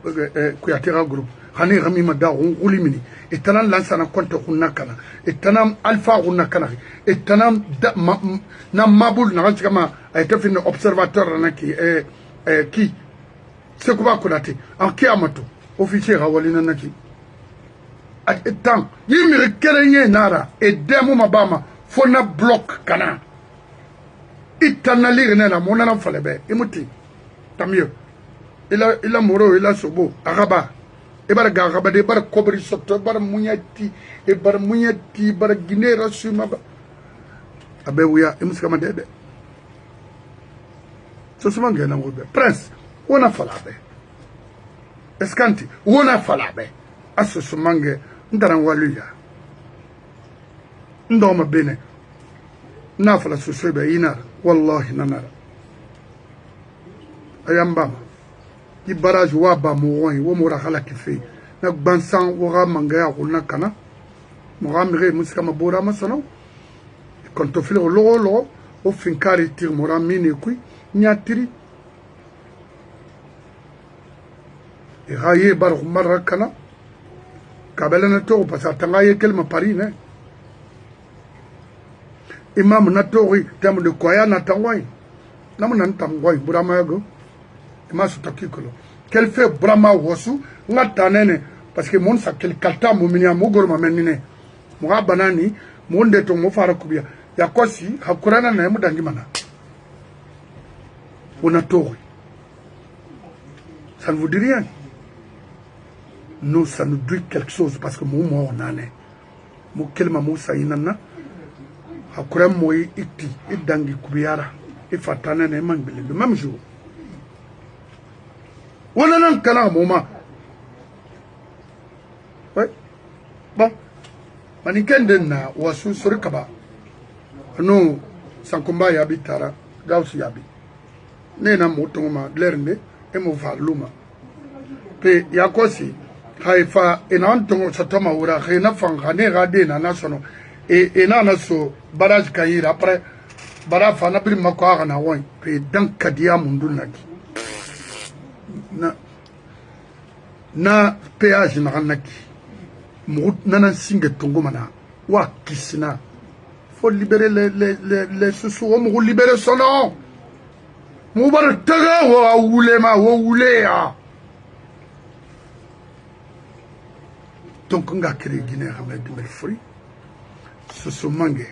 kuyatira groupe hani rami madawo ulimini etanan lansana konte hunakana etanam alpha hunakana etanam na mabul na kama a été fait observateur na qui c'est quoi konate en kiamato officier rawalina naki etan yimiri kerenye nara e demo mabama fona bloc kana itanali na monana falebe imuti tamio ila moro ila sobo araba e bara garaba de bara kobri sotto bara munyati e bara munyati bara ginera suma abe wuya imuskama dede so suma ngena ngobe prince wona falabe eskanti wona falabe aso sumange ndaran waluya ndoma bene na fala susebe ina wallahi nanara ayamba ki barrage wa ba mo won wo mo ra khala kife na bansan wo ga mangaya ko na kana mo ga mire muskama bora masono quand on fait le lolo au fin carré tir mora mine kui nyatiri e haye bar marra kana kabelana to pasa tangaye kelma parine imam na tori tam de koya na tangwai namu nan tangwai burama go ima su takikolo quel fait brama wosu ngata nene parce que mon sa quel kalta mo minya mo gorma menine mo ga banani mo nde to mo fara kubia ya kosi hakurana na mu dangi mana on a tort ça ne vous dit rien nous ça nous dit quelque chose parce que mo mo nane mo kelma mo sayinana hakuram mo ikti idangi kubiara ifatana na mangbele le même jour on a un canard moment ouais bon manikenden na wasu surikaba no sankumba yabi tara gausu yabi nena motoma lerne e mo valuma pe yakosi haifa enantongo satoma ura khena fangane gade na nasono e na so barrage kayira après bara fana bir makwa na won pe dan kadiya mundun naki na péage na naki mu nana singa tongo mana wa kisina faut libérer les sous mu libérer son nom mu bar taga wa wulema wa wuleya donc nga kiri Guinée Ahmed Merfri ce mangue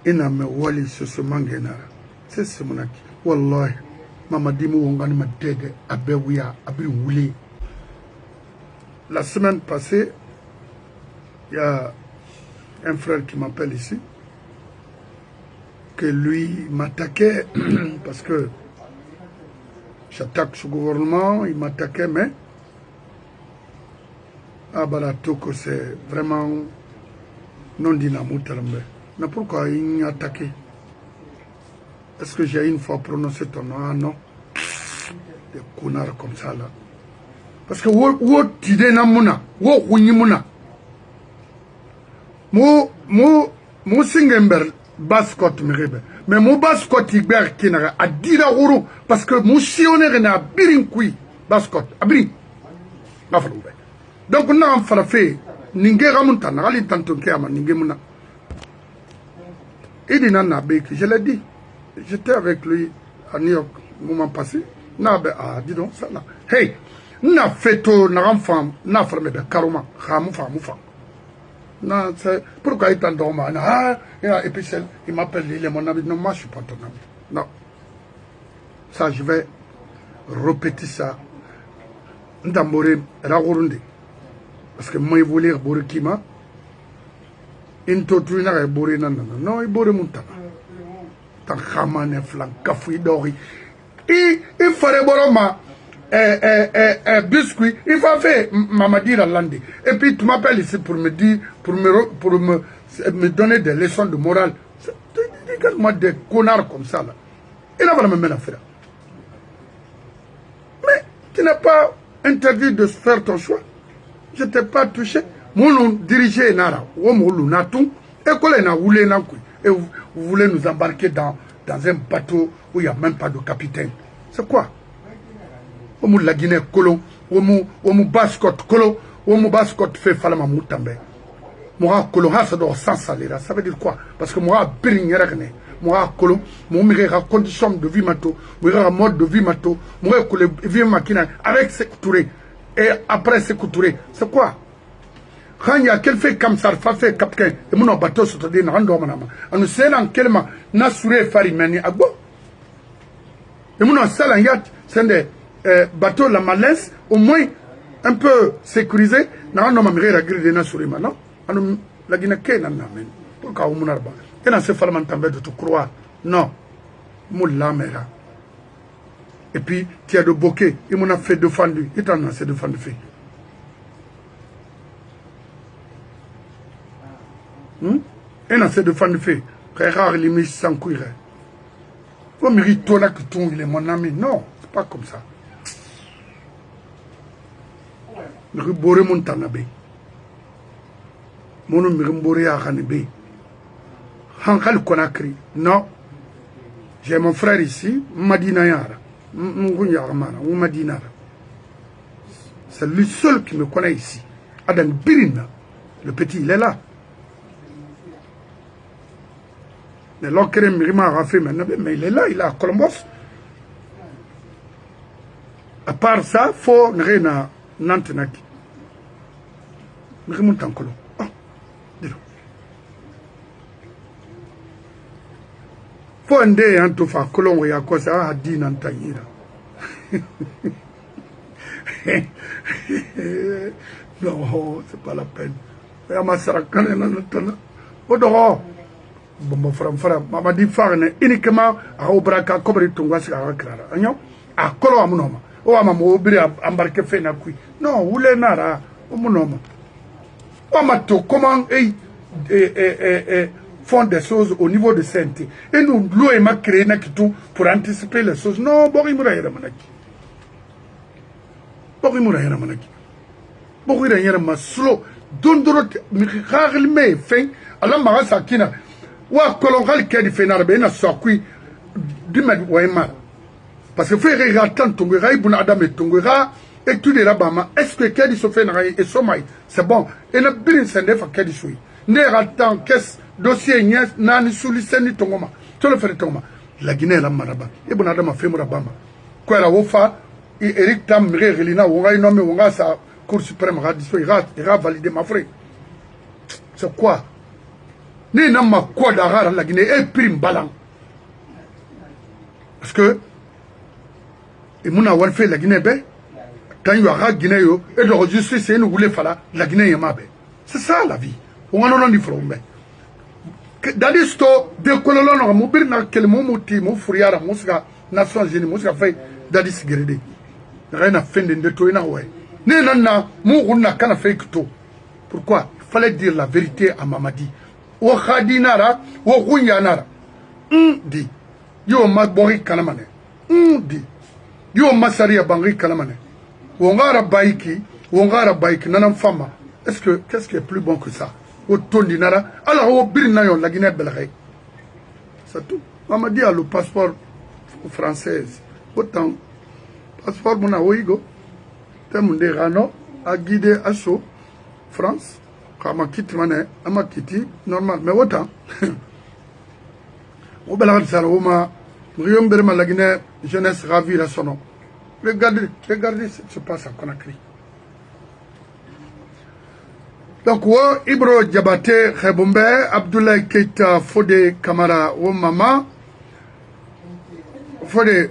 ina me wali ce mangue na c'est ce monaki wallahi mama dimu wongani madede abe wuya abi wule la semaine passée, il y a un frère qui m'appelle ici, que lui m'attaquait parce que j'attaque ce gouvernement, il m'attaquait, mais Abalatoko, c'est vraiment non dynamo. Mais pourquoi il m'a attaqué? Est-ce que j'ai une fois prononcé ton nom? Ah non. Des connards comme ça là. Parce que wo tide na muna, wo kunyi muna. Mo singember bascot mirebe. Mais mo bascot igber kinara adira wuru parce que mo sionere na birin kui bascot abri. Ngafalube. Donc on a en falafé ningera munta na ali tanton kema ningemuna. Il n'a pas je l'ai dit. J'étais avec lui à New York, moment passé. Dis donc, ça là. Hey, n'a fait tout, n'a enfant, n'a formé de karma, ramoufa. C'est pourquoi il t'en dorme. Et puis il m'appelle, il est mon ami. Non, moi je suis pas ton ami. Non. Ça, je vais répéter ça. Ndambore, Ragorundi. Parce que moi, il voulait Borikima. Intotruina et Borina. Non, il boire mon temps. Tankamane flan kafoui dori. Il fallait boroma biscuit. Il faut faire Mamadi Lalandi. Et puis tu m'appelles ici pour me dire, pour me donner des leçons de morale. Regarde-moi des connards comme ça là. Il n'a pas la même affaire. Mais tu n'as pas interdit de faire ton choix. Je t'ai pas touché. Mon dirigé nara. Womolu natou. École na roulé na kui. Et vous voulez nous embarquer dans un bateau où il n'y a même pas de capitaine. C'est quoi? Omu la Guinée Kolo, Omu Bascot Kolo, Omu Bascot fait Falama Moutambe. Moi, Kolo, ça doit sans salaire. Ça veut dire quoi? Parce que moi, Biringerane, moi, Kolo, moi, j'ai condition de vie mato, moi, mode de vie mato, moi, vie makina avec ses couturiers. Et après ses couturiers. C'est quoi? Quand il y a quelqu'un comme ça, fait capitaine, et mon bateau se trouve dans un endroit, on sait dans quel moment, n'a souré farimani à bout. Et mon seul yacht, c'est des bateaux la malaise, au moins un peu sécurisé, n'a un homme à grille de Nasurima, non? La Guinée, qu'est-ce qu'on a? Pourquoi on n'a pas? Et dans ce parlement, de te croire, non, moula mera. Et puis, tu as de bokeh, il m'en a fait défendre, il t'en a fait défendre. Et dans ces deux fans de fait, rare limite sans courir. Vous méritez que tout il est mon ami. Non, c'est pas comme ça. Je vais boire mon tanabe. Mon nom est boire à Hanebe. Hankal Konakri. Non. J'ai mon frère ici, Madina Yara. C'est lui seul qui me connaît ici. Adam Birina. Le petit, il est là. Mais l'autre a fait maintenant, mais il est là, il est à Colombos. À part ça, il faut rien à Nantenaki. Mais je monte en Colomb. Ah, dis-le. Faut un dé en tout cas, Colomb et à quoi ça a dit Nantanyira. Non, c'est pas la peine. Il y a ma saracane dans le temps. Au dehors. Bon, frère, mama dit farne uniquement à Obraka, comme tu vois, c'est à Clara. À Colo à mon homme. Oh, à maman, obligé à embarquer fait na kui. Non, ou les nara, au mon homme. Oh, mato, comment font des choses au niveau de santé. Et nous, l'eau est ma créé pour anticiper les choses. Non, Borimura Yeramanaki. Borimura Yeramanaki. Borimura Yeramanaki. Slow. Dondorot, Mirarme, fin, alors Marasa Kina. Wa kolongal kedi fenarbe na sokui dimed wayma parce que frère ratan tongera ibuna adam et tongera et tout de la bama est-ce que kedi so fenara et somai c'est bon et na bilin sende fa kedi sui ne ratan kes dossier nyes nani suli seni tongoma to le faire tongoma la Guinée la maraba ibuna adam fa mura bama ko la wofa et Eric Tam relina wonga nommé wonga sa cour suprême radiso ira valider ma frère c'est quoi? Ni n'a ma quoi d'arrêt la Guinée et prime balan. Parce que, et mon a fait la Guinée, quand il y aura Guinée, et de justice, c'est nous voulons faire la Guinée. C'est ça la vie. On en a dit frombe. Dadisto, de colonel, mon père n'a quel mot, mon fourrière, mon Nations Unies, mon fait Dadis Guéridé. Rien à fin de tout, Nena, mon n'a qu'à faire que tout. Pourquoi? Il fallait dire la vérité à Mamadi. O Khadinara, o Runyanara. Dit. Yo Mabori Kalamane. Dit. Yo Massaria Bangri Kalamane. Wongara Baiki, Wongara Baiki, Nanam Fama. Qu'est-ce qui est plus bon que ça? Au Tondinara. Alors, au Birnayon, la Guinée Belgique. C'est tout. Mamadi a le passeport français. Autant. Passeport Mona Oigo. Temunde Rano. A guidé Asso. France. Kama kiti mane. Ama kiti. Normal. Mais autant. Au Belgique, ça Roma. Riom Berma la Guinée. Jeunesse ravie la son nom. Regardez ce qui se passe à Conakry. Donc, Ibro Diabaté, Khebombe, Abdoulaye Keita, Fode Kamara, Mama, Fode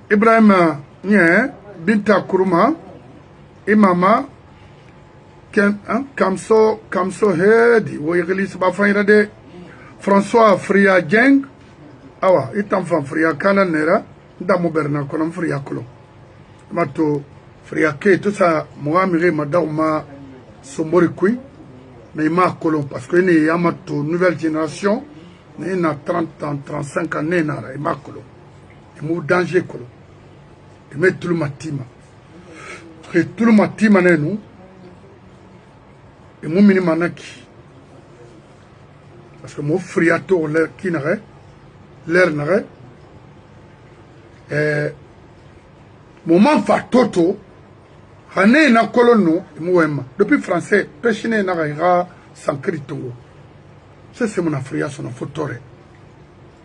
Ibrahim Nye, Binta Kourouma, Imama, Kamso Hedi, Ouirelis Bafayrade, François Fria Djeng, Awa, Itamfan Fria Kananera, Damu Berna Konam Fria Kolo. Mato Fria Ke, tout ça, Mohamire Madaouma, Sombori Kui, mais il m'a colon parce que il y a ma nouvelle génération, il y a 30 ans, 35 ans, il m'a colon. Il m'a danger colon. Il m'a tout le matin. Et tout le matin, nous, il m'a mis manaki. Parce que mon friato, l'air qui n'aurait, l'air n'aurait, et moment fa toto, Hané na colono, depuis français, pêchine na gaïra sankri tongo. C'est mon afria son photore.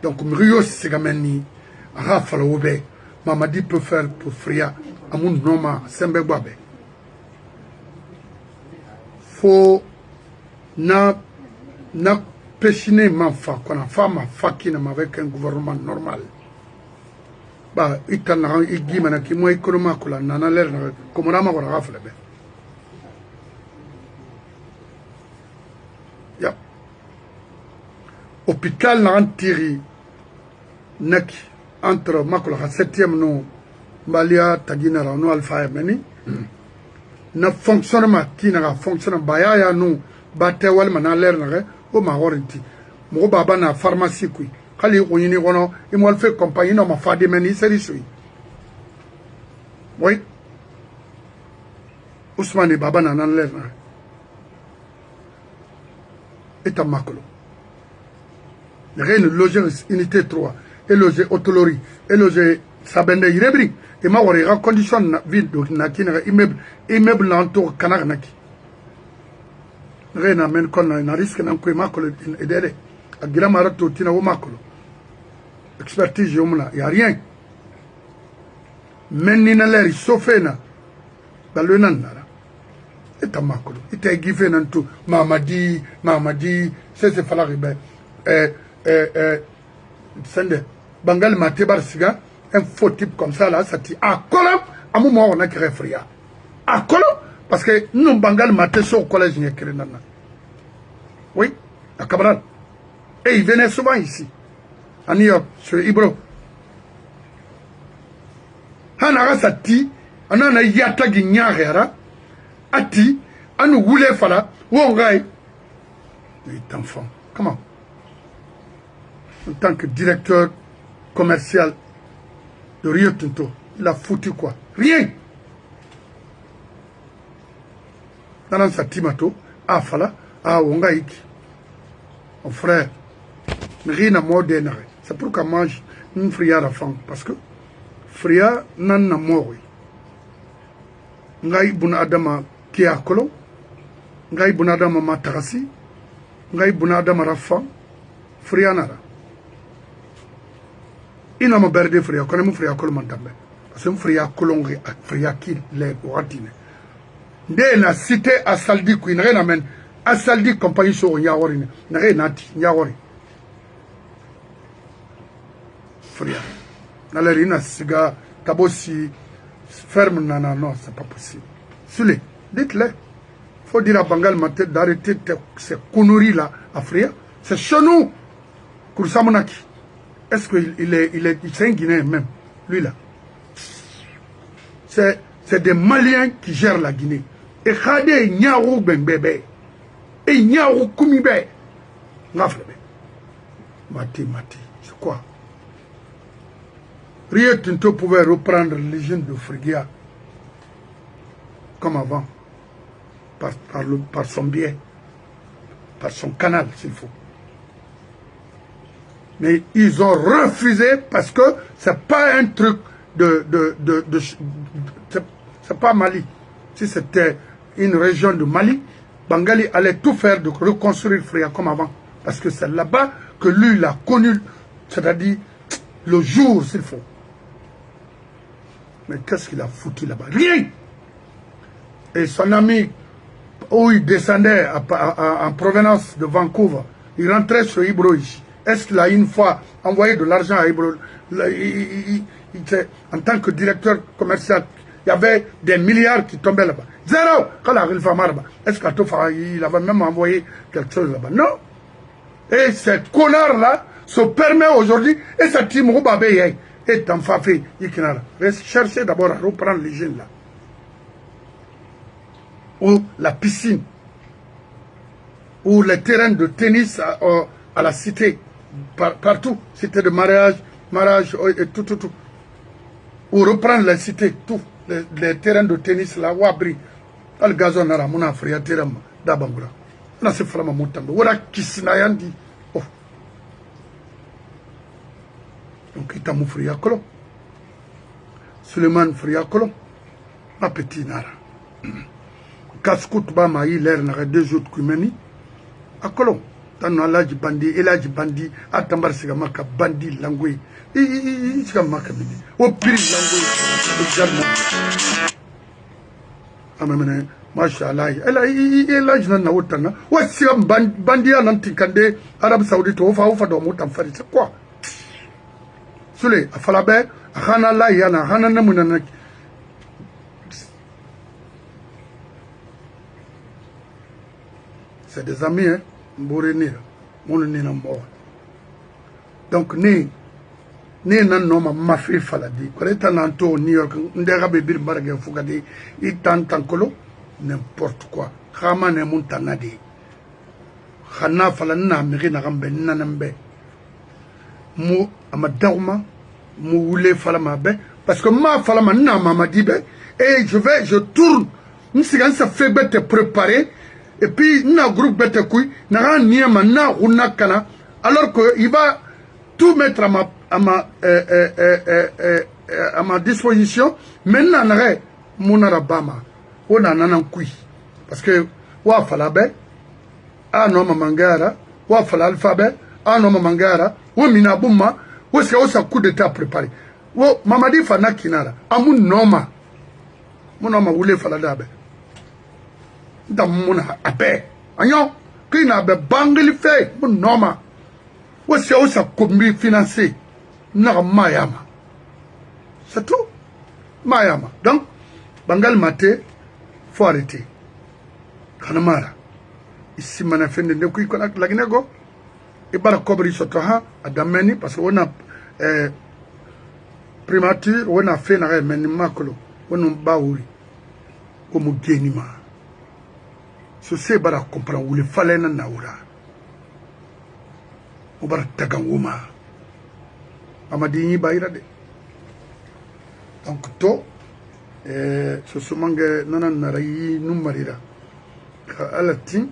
Donc, Mrio Segameni, Rafa Obe, Mamadi peut faire pour Fria, Amoun Noma, Sembegwabe. Faut na pêchine m'enfa, qu'on a femme à fakine avec un gouvernement normal. Bah, itana igimana ki mo ekonoma kula nana ler na komorama ko rafle be ya hôpital na antiri nek entre makula 7e no balia tagina ra no alpha meni na fonctionnement qui na fonctionnement ba ya no ba te wal mana ler na o ma warranty mo baba na pharmacie kui Kali Ouyini Rono, il m'a fait compagnie dans ma fade meni série. Oui. Ousmane Baba Nanan Lerna. Et à Makolo. Rien logé unité 3, et logé Otolori, et logé Sabende Irebri, et ma warriera condition ville de Nakina, immeuble l'entour Kanarnaki. Rien n'amène qu'on a un risque d'un coup Makolo et d'aider. A Giramarato Tina Makolo. Expertise, il n'y a rien. Menina leri sofena. Dans le nanara. Et à Makolo. Il t'a givé dans tout. Mamadi, c'est Falaribe. Sende. Bangal Matebar Siga. Un faux type comme ça, là, ça dit. À Kolam, à un moment, on a créé Fria. À Kolam, parce que nous, Bangal Maté, au collège, il y a créé Nana. Oui, à Cabral. Et il venait souvent ici. À New York, sur Ibro. Hanara Sati, Anana Yata Ginyara, Ati, Anu Wule Fala, Wongai. Il est enfant. Comment? En tant que directeur commercial de Rio Tinto, il a foutu quoi? Rien. Dans sa timato, à Fala, à Wongai. Mon frère, rien à mort d'énergie. C'est pourquoi moi, je ne fria la femme. Parce que fria n'a pas mort. Ngai buna adama qui a kolo. Ngai buna adama matarasi. Ngai buna adama rafa. Fria nara. Ina ma berde fria. Quand même fria kolo mantambe. Parce que fria kolongi ak fria qui les boratine. Dès la cité à Saldi, qui n'a rien à mener. À Saldi, compagnie sur Yaworine. N'a rien à dire. Yaworine. Fria. Nalerina siga tabosi ferme, non, non, c'est pas possible. Sule, dites-le. Faut dire à Bangal Maté d'arrêter ces conneries-là à Fria. C'est chez nous, Koursamonaki. Est-ce qu'il est c'est un Guinéen même, lui là. C'est des Maliens qui gèrent la Guinée. Et Khade Nyarou Benbebe. Et Nyarou Koumibé. Ngaflebe. Mati, c'est quoi? Rio Tinto pouvait reprendre l'usine de Frigia comme avant, par son biais, par son canal s'il faut. Mais ils ont refusé parce que c'est pas un truc c'est pas Mali. Si c'était une région de Mali, Bangali allait tout faire de reconstruire Fria comme avant. Parce que c'est là-bas que lui l'a connu, c'est-à-dire le jour s'il faut. Mais qu'est-ce qu'il a foutu là-bas? Rien! Et son ami, où il descendait en provenance de Vancouver, il rentrait sur Ibro ici. Est-ce qu'il a une fois envoyé de l'argent à Ibro? En tant que directeur commercial, il y avait des milliards qui tombaient là-bas. Zéro! Est-ce qu'il avait même envoyé quelque chose là-bas? Non! Et ce connard-là se permet aujourd'hui, et sa team Roubabé est en Fafé, cherchez d'abord à reprendre l'hygiène là. Ou la piscine, ou les terrains de tennis à la cité, partout, cité de mariage et tout. Ou reprendre la cité, tout, les terrains de tennis là, ou abri. Al gazon nara, mon affaire, terrain d'Abangura. On a ce frama montambo. Voilà qui s'inayandi. Oh. Donc, il t'a mou fria kolo. Suleiman fria kolo. Ma petit nara. Kaskout ba ma yi l'air n'a deux autres kumeni. A kolo. Tano alaji bandi, elaji bandi, atambar siga maka bandi langwe. Siga maka bindi. O piri langwe. Exactement. Amemene. Mashallah. Elaji na naotana. O siga bandi anantikande. Arabie Saoudite. Ofa do motam fari. C'est quoi? Sule, afalabe, ahana la yana, ahana namuna. C'est des amis, hein. Donc, ni nan noma mafi faladi. Koleta nanto New York, ndega bebir barage fugadi, itan tankolo, n'importe quoi. Khama ne muntanadi. Khana falana mirina gambe nanambe. Mu amadawma, mu wule falama be. Parce que ma falama na mama dibe. Et je tourne. M'sigan sa fait te préparer. Et puis, na groupe bête couille, na niema na kana, alors que il va tout mettre à ma disposition. Maintenant, na monara bama, on a nanan couille. Parce que, wa falabe, a no mangara, wa fala alphabet, a no mangara, wa minabuma, wa sa coup d'état préparé. Wa mamadi fana kinara, amun noma, mon noma voulait faladabe. Dans mon abe, agnon, qui n'a pas bangli fait, mon nom, ou c'est aussi combi financé, n'a Mayama. C'est tout, Mayama. Donc, Bangal Maté, faut arrêter. Kanamara, ici, mon affaire de Nekui Konak Lagnego, et par la cobri sotoha, à Dameni, parce qu'on a primature, on a fait un makolo, on a baouri, comme Génima. So se bara comprendre où le fallait na naura o bara taganguma amadini bayira de donc to so sumange nanan narayi numarira ka alatin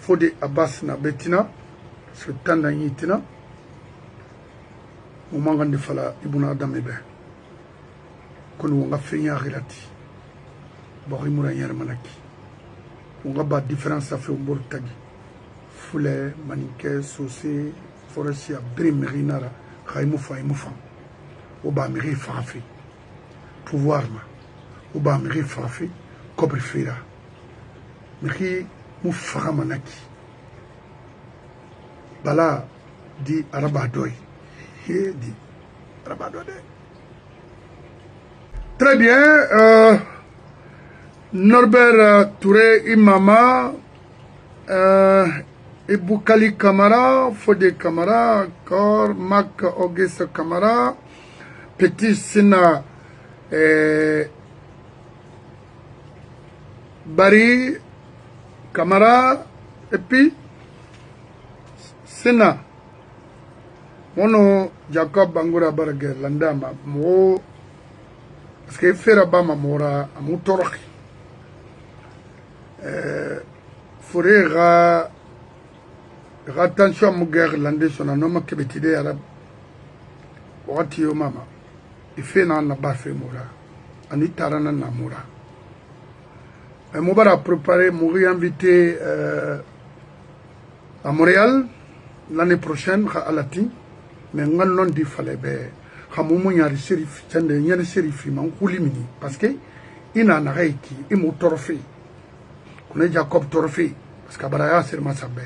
fodi abbas na betina so tanda yitina o mangandi fala ibuna adam be kono nga fenya khirati Bori Mourayar Manaki. On va battre différence à faire au Bortagi. Foulet, Maniké, Saucé, Forestia, Brim, Rinara, Raimoufa et Moufan. Oba Miri Fafi. Pouvoir, Oba Miri Fafi, Kobrifira. Miri Moufara Manaki. Bala dit Arabadoy. Dit Très bien. Norbert Touré Imama, Iboukali Kamara, Fodé Kamara, Kor, Mak Auguste Kamara, Petit Sina, Bari Kamara, et puis Sina. Mono Jacob Bangoura Barge, Landama, Mo, parce que Ferabama Mora, Amoutorki. Fure attention mu guerre lande sona no makebetide arab wati yo mama ifena na bafe mura ani tarana na mura mo bara préparer mo réinviter à Montréal l'année prochaine à Alati mais ngal non di fale be xamumu ñaari serif tande ñaari serif man kulimini parce que ina na reiki imu trophée on est Jacob Torfi, parce qu'Abaraya c'est le Massabé.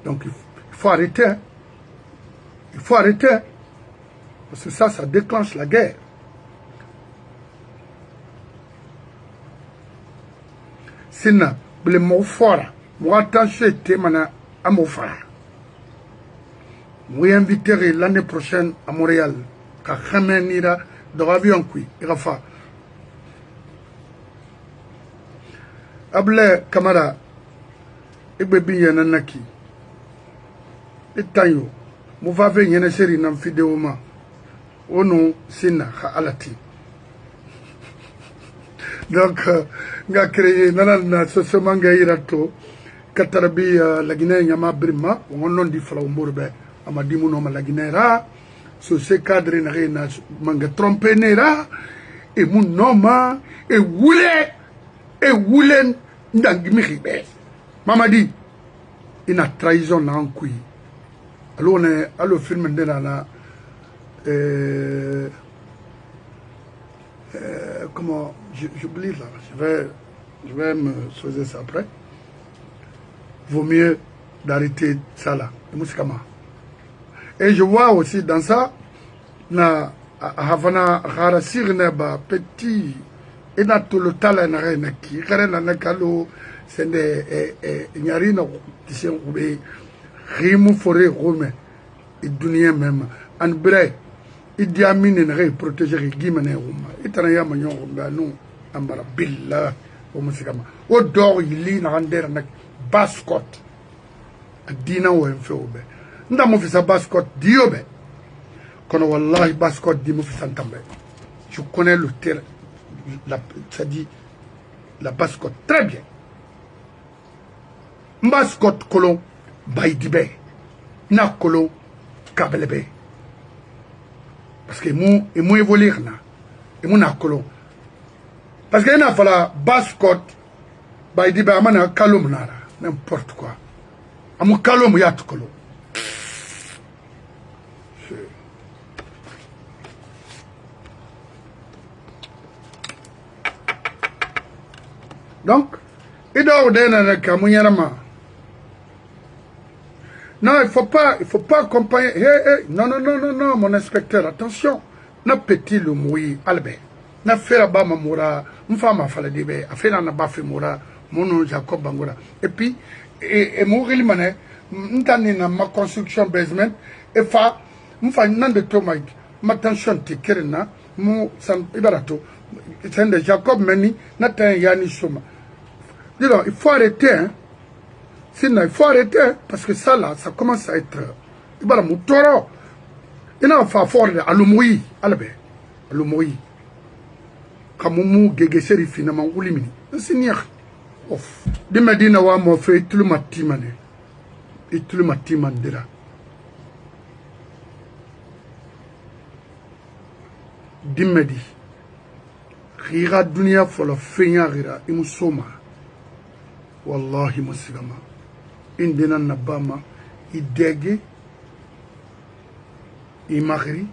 Donc il faut arrêter. Hein. Il faut arrêter. Parce que ça déclenche la guerre. Sinon, le mot fort, moi attention, t'es maintenant à mon frère. Moi inviterai l'année prochaine à Montréal, car Khamen ira dans l'avion qui ira faire. Able Kamara Igbe Binyana Naki Itanyo Mouvave Yene Seri Nam Fideoma Ono Sina Alati. Donc, nga créé Nanana Sosemanga Irato Katarabi la Guinée Yama Brima, on non di Fala Umburbe, Amadimuno la Guinera, so se cadre na manga trompé nera, et mon nom, et Woulé. Et Woulen Ndangimibe. Mamadi, il a trahison en couille. Alors on est à le film de la comment j'oublie là, je vais me choisir ça après. Vaut mieux d'arrêter ça là, et je vois aussi dans ça na Havana Harasir Neba petit. Et na tout le talent na qui karena na kalo sende nyarina tisen ube rimu foré rome et dunia même an bre idi amine na protéger gimane uma itana ya manyo ba no ambara billah o musikama o dor yili na ander na bascot dina wo enfeobe nda mo fisa bascot diobe kono wallahi bascot di mo fisa tambe je connais le terrain. Ça dit la bascotte très bien. Bascotte colon baïdibé, na colon kabelebe. Parce que mou évoluer na, et mou na colon. Parce que na fala bascotte baïdibé amana kalom nara, n'importe quoi. Amu kalom yat colon. Donc, il doit donner non, il faut pas accompagner. Non, mon inspecteur, attention. Na petit le moui, albe. Na fera ba mamura, m'fama fala dibe, afena na bafi mura, mono Jacob Bangoura. Et puis, et mourir mané, m'tani na ma construction basement, et m'fa nan de tomai, ma tension te kerena, mou san ibarato. C'est de Jacob Meni, Nathan Yani Soma. Dis-donc, il faut arrêter, hein. Sinon, il faut arrêter, hein, parce que ça, là, ça commence à être... Il va me toro. Il n'a pas fort à l'oumoui, à l'oumoui. Kamumu, Gegeseri, finalement, ou limini. C'est n'y a. Off. Dimedina wa mo fait tout le matimane. Et tout le matimandera. Dimedi. Rira dunia fola fenya rira imusoma wallahi musigama indina nabama idege imagri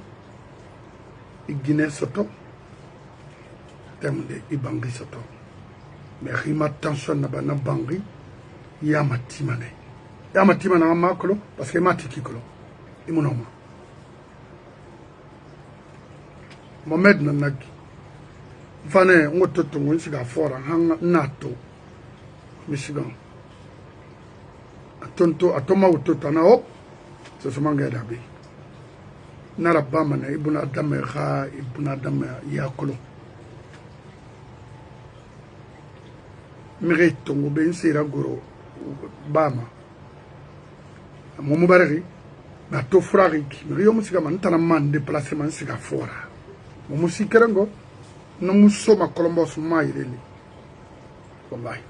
igine soto temde ibangi soto mais rima tension nabana bangi yamatimane amakolo parce que matiki kolo imunoma Mohamed Nanaki. Fane, on te tombe, c'est la fora, hang nato. Michigan. Atonto, atoma utotana hop, c'est ce manga d'abi. Narabamane, ibuna damera, ibuna damera, yakolo. Mérite, on ben sera goro, bama. Momo barari, na to frari, rio musika man, tanaman déplacement, c'est la fora. Momo sikerango. No musoma kolombo suma ireli wallahi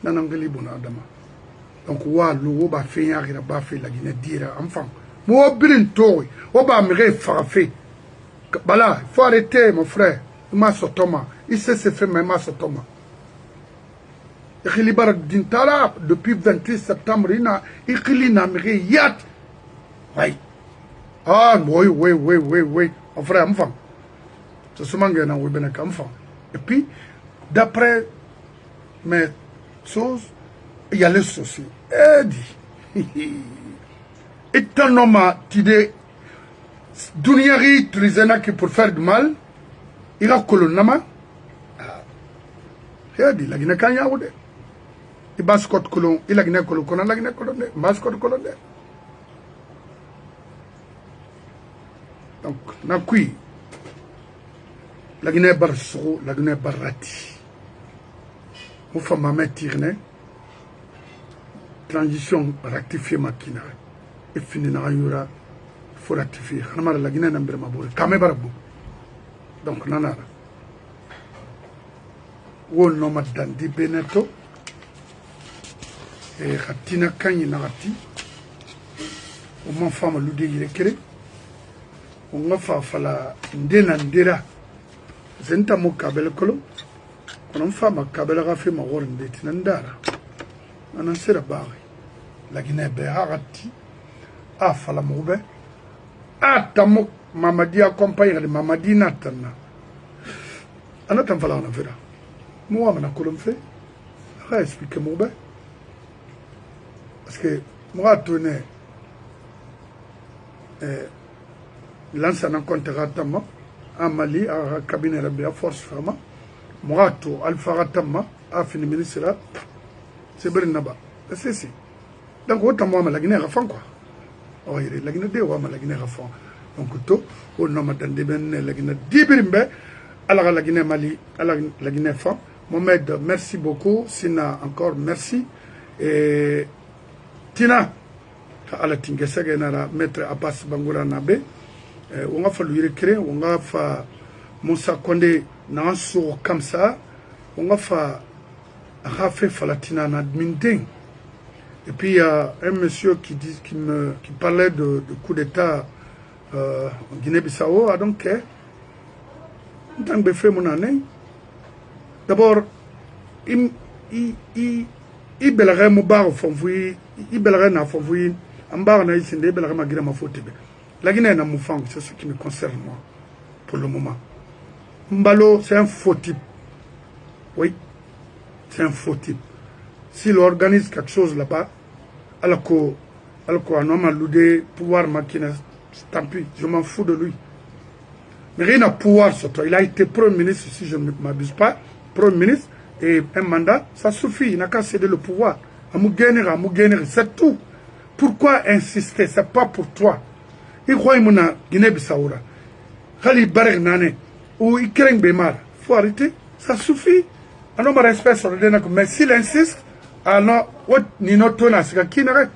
nanangeli bona adama donc wa lo ba fe yagira ba fe la Guinée dira enfant mo birin toy o ba mire farafé bala faut arrêter mon frère ma sotoma il sait se fait même ma sotoma ikhili barak dintala depuis 28 septembre ina ikhili na mire yat ouais ah oui mon frère enfant. C'est ce que je veux enfant. Et puis, d'après mes choses, il y a les soucis. Et dit, et un homme qui dit, Duniari, tu les as pour faire du mal, il a colonama. Il dit, la Guinée Kanya ou de. Il bas Scott Colon, il a Guinée Colon, la Guinée Colon, bas Scott Colon. Donc, n'a qui. La Guinée Barsou, la Guinée Barati. Mon femme m'a mis transition rectifier ma kina. Et finir na yura, faut rectifier. La Guinée n'a pas de Kamé Barabou. Donc, nanara. Ou non, madame Di Beneto. Et Katina Kanyi Narati. Ou mon femme Ludi Yekere. Ou mon femme Fala Ndena Ndera. Zenta mo kabel kolo kono fama kabel rafi ma wornde tinandara ana sira baari la Guinée be harati a fala mobe a tamo mamadi accompagne de mamadi natana ana tam fala na vera mo amana kolom fe a expliquer mobe parce que moi tourner lança na contrat tamo à Mali, à cabinet à force fama, Morato, Alpha Ratama, à fini ministre, c'est Bernaba. C'est si. Donc, autant moi, la Guinée à fond quoi. Oh, il est la Guinée de Wama, la Guinée à fond. Donc, tout, au nom de Ben, la Guinée d'Ibrimbe, à la Guinée Mali, à la Guinée fond. Mohamed, merci beaucoup. Sina, encore merci. Et Tina, à la Tingesa, maître Abbas Bangoura Nabe. On va faire lui recréer, on va faire Moussa Kondé dans un comme ça, on va faire Rafé Falatina Nadminding. Et puis il y a un monsieur qui parlait de coup d'État en Guinée-Bissau, donc tant que fait mon année. D'abord, il belerait mon bar au fond, il belerait na fond, en bar na ici, il belerait ma guinée ma faute. La Guinée n'a pas c'est ce qui me concerne moi, pour le moment. Mbalo, c'est un faux type. Oui, c'est un faux type. S'il organise quelque chose là-bas, alors qu'on homme a l'idée pouvoir maquiner, tant pis, je m'en fous de lui. Mais rien à pouvoir sur toi. Il a été Premier ministre, si je ne m'abuse pas, Premier ministre, et un mandat, ça suffit, il n'a qu'à céder le pouvoir. C'est tout. Pourquoi insister? C'est pas pour toi. Il croit que mon Guinée-Bissau, Khali Barek Nane, ou Ikereng Bemar, il faut arrêter, ça suffit. Alors, on respecte sur le dénac, mais s'il insiste, alors, what ni notona, c'est qui n'arrête.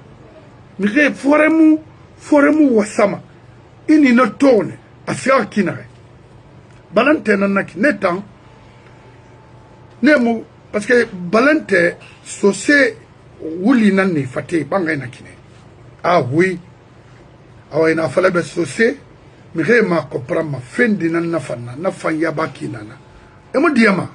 Mais foremu wasama, il n'y notone, à ce qui n'arrête. Balante nanaki, netan, nemu, parce que Balante, c'est Wuli Nani Fate, Bangay Nakine. Ah oui. Awa ina fala be sosé mi ma comprendre ma fendi nan na fanna na fan yabaki nana e mo diama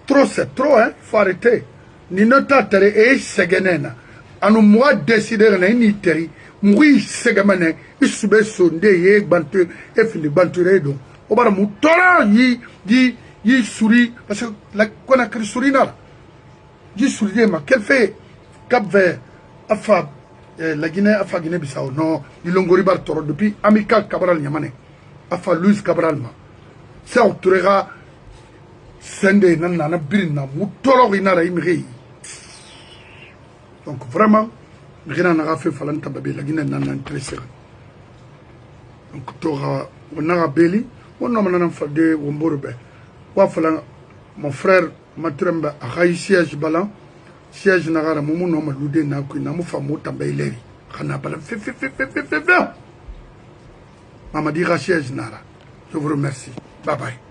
trop c'est trop hein faut arrêter ni nota tere e segenena anu moi décider na ni teri mui segamane isube sonde ye bantu e fili bantu redo o bara mu tora yi suri parce que la kona kri suri na yi suri ma quel fait Cap Vert la Guinée a fait Guinée-Bissau. Non, il l'ont gori bar toro depuis Amical Cabral Niamane. afa Luis Cabral ma sa oturega sende na birina mutolo inara imri donc vraiment ngina na fait falanta babe la gina na intéressé donc tora on beli on no manana fade womborbe wa fala mon frère Matremba a siège balan siège nagara mumu no malude na ku na mu famu tambeleri khana bala Mamadi siège nara. Je vous remercie. Bye bye.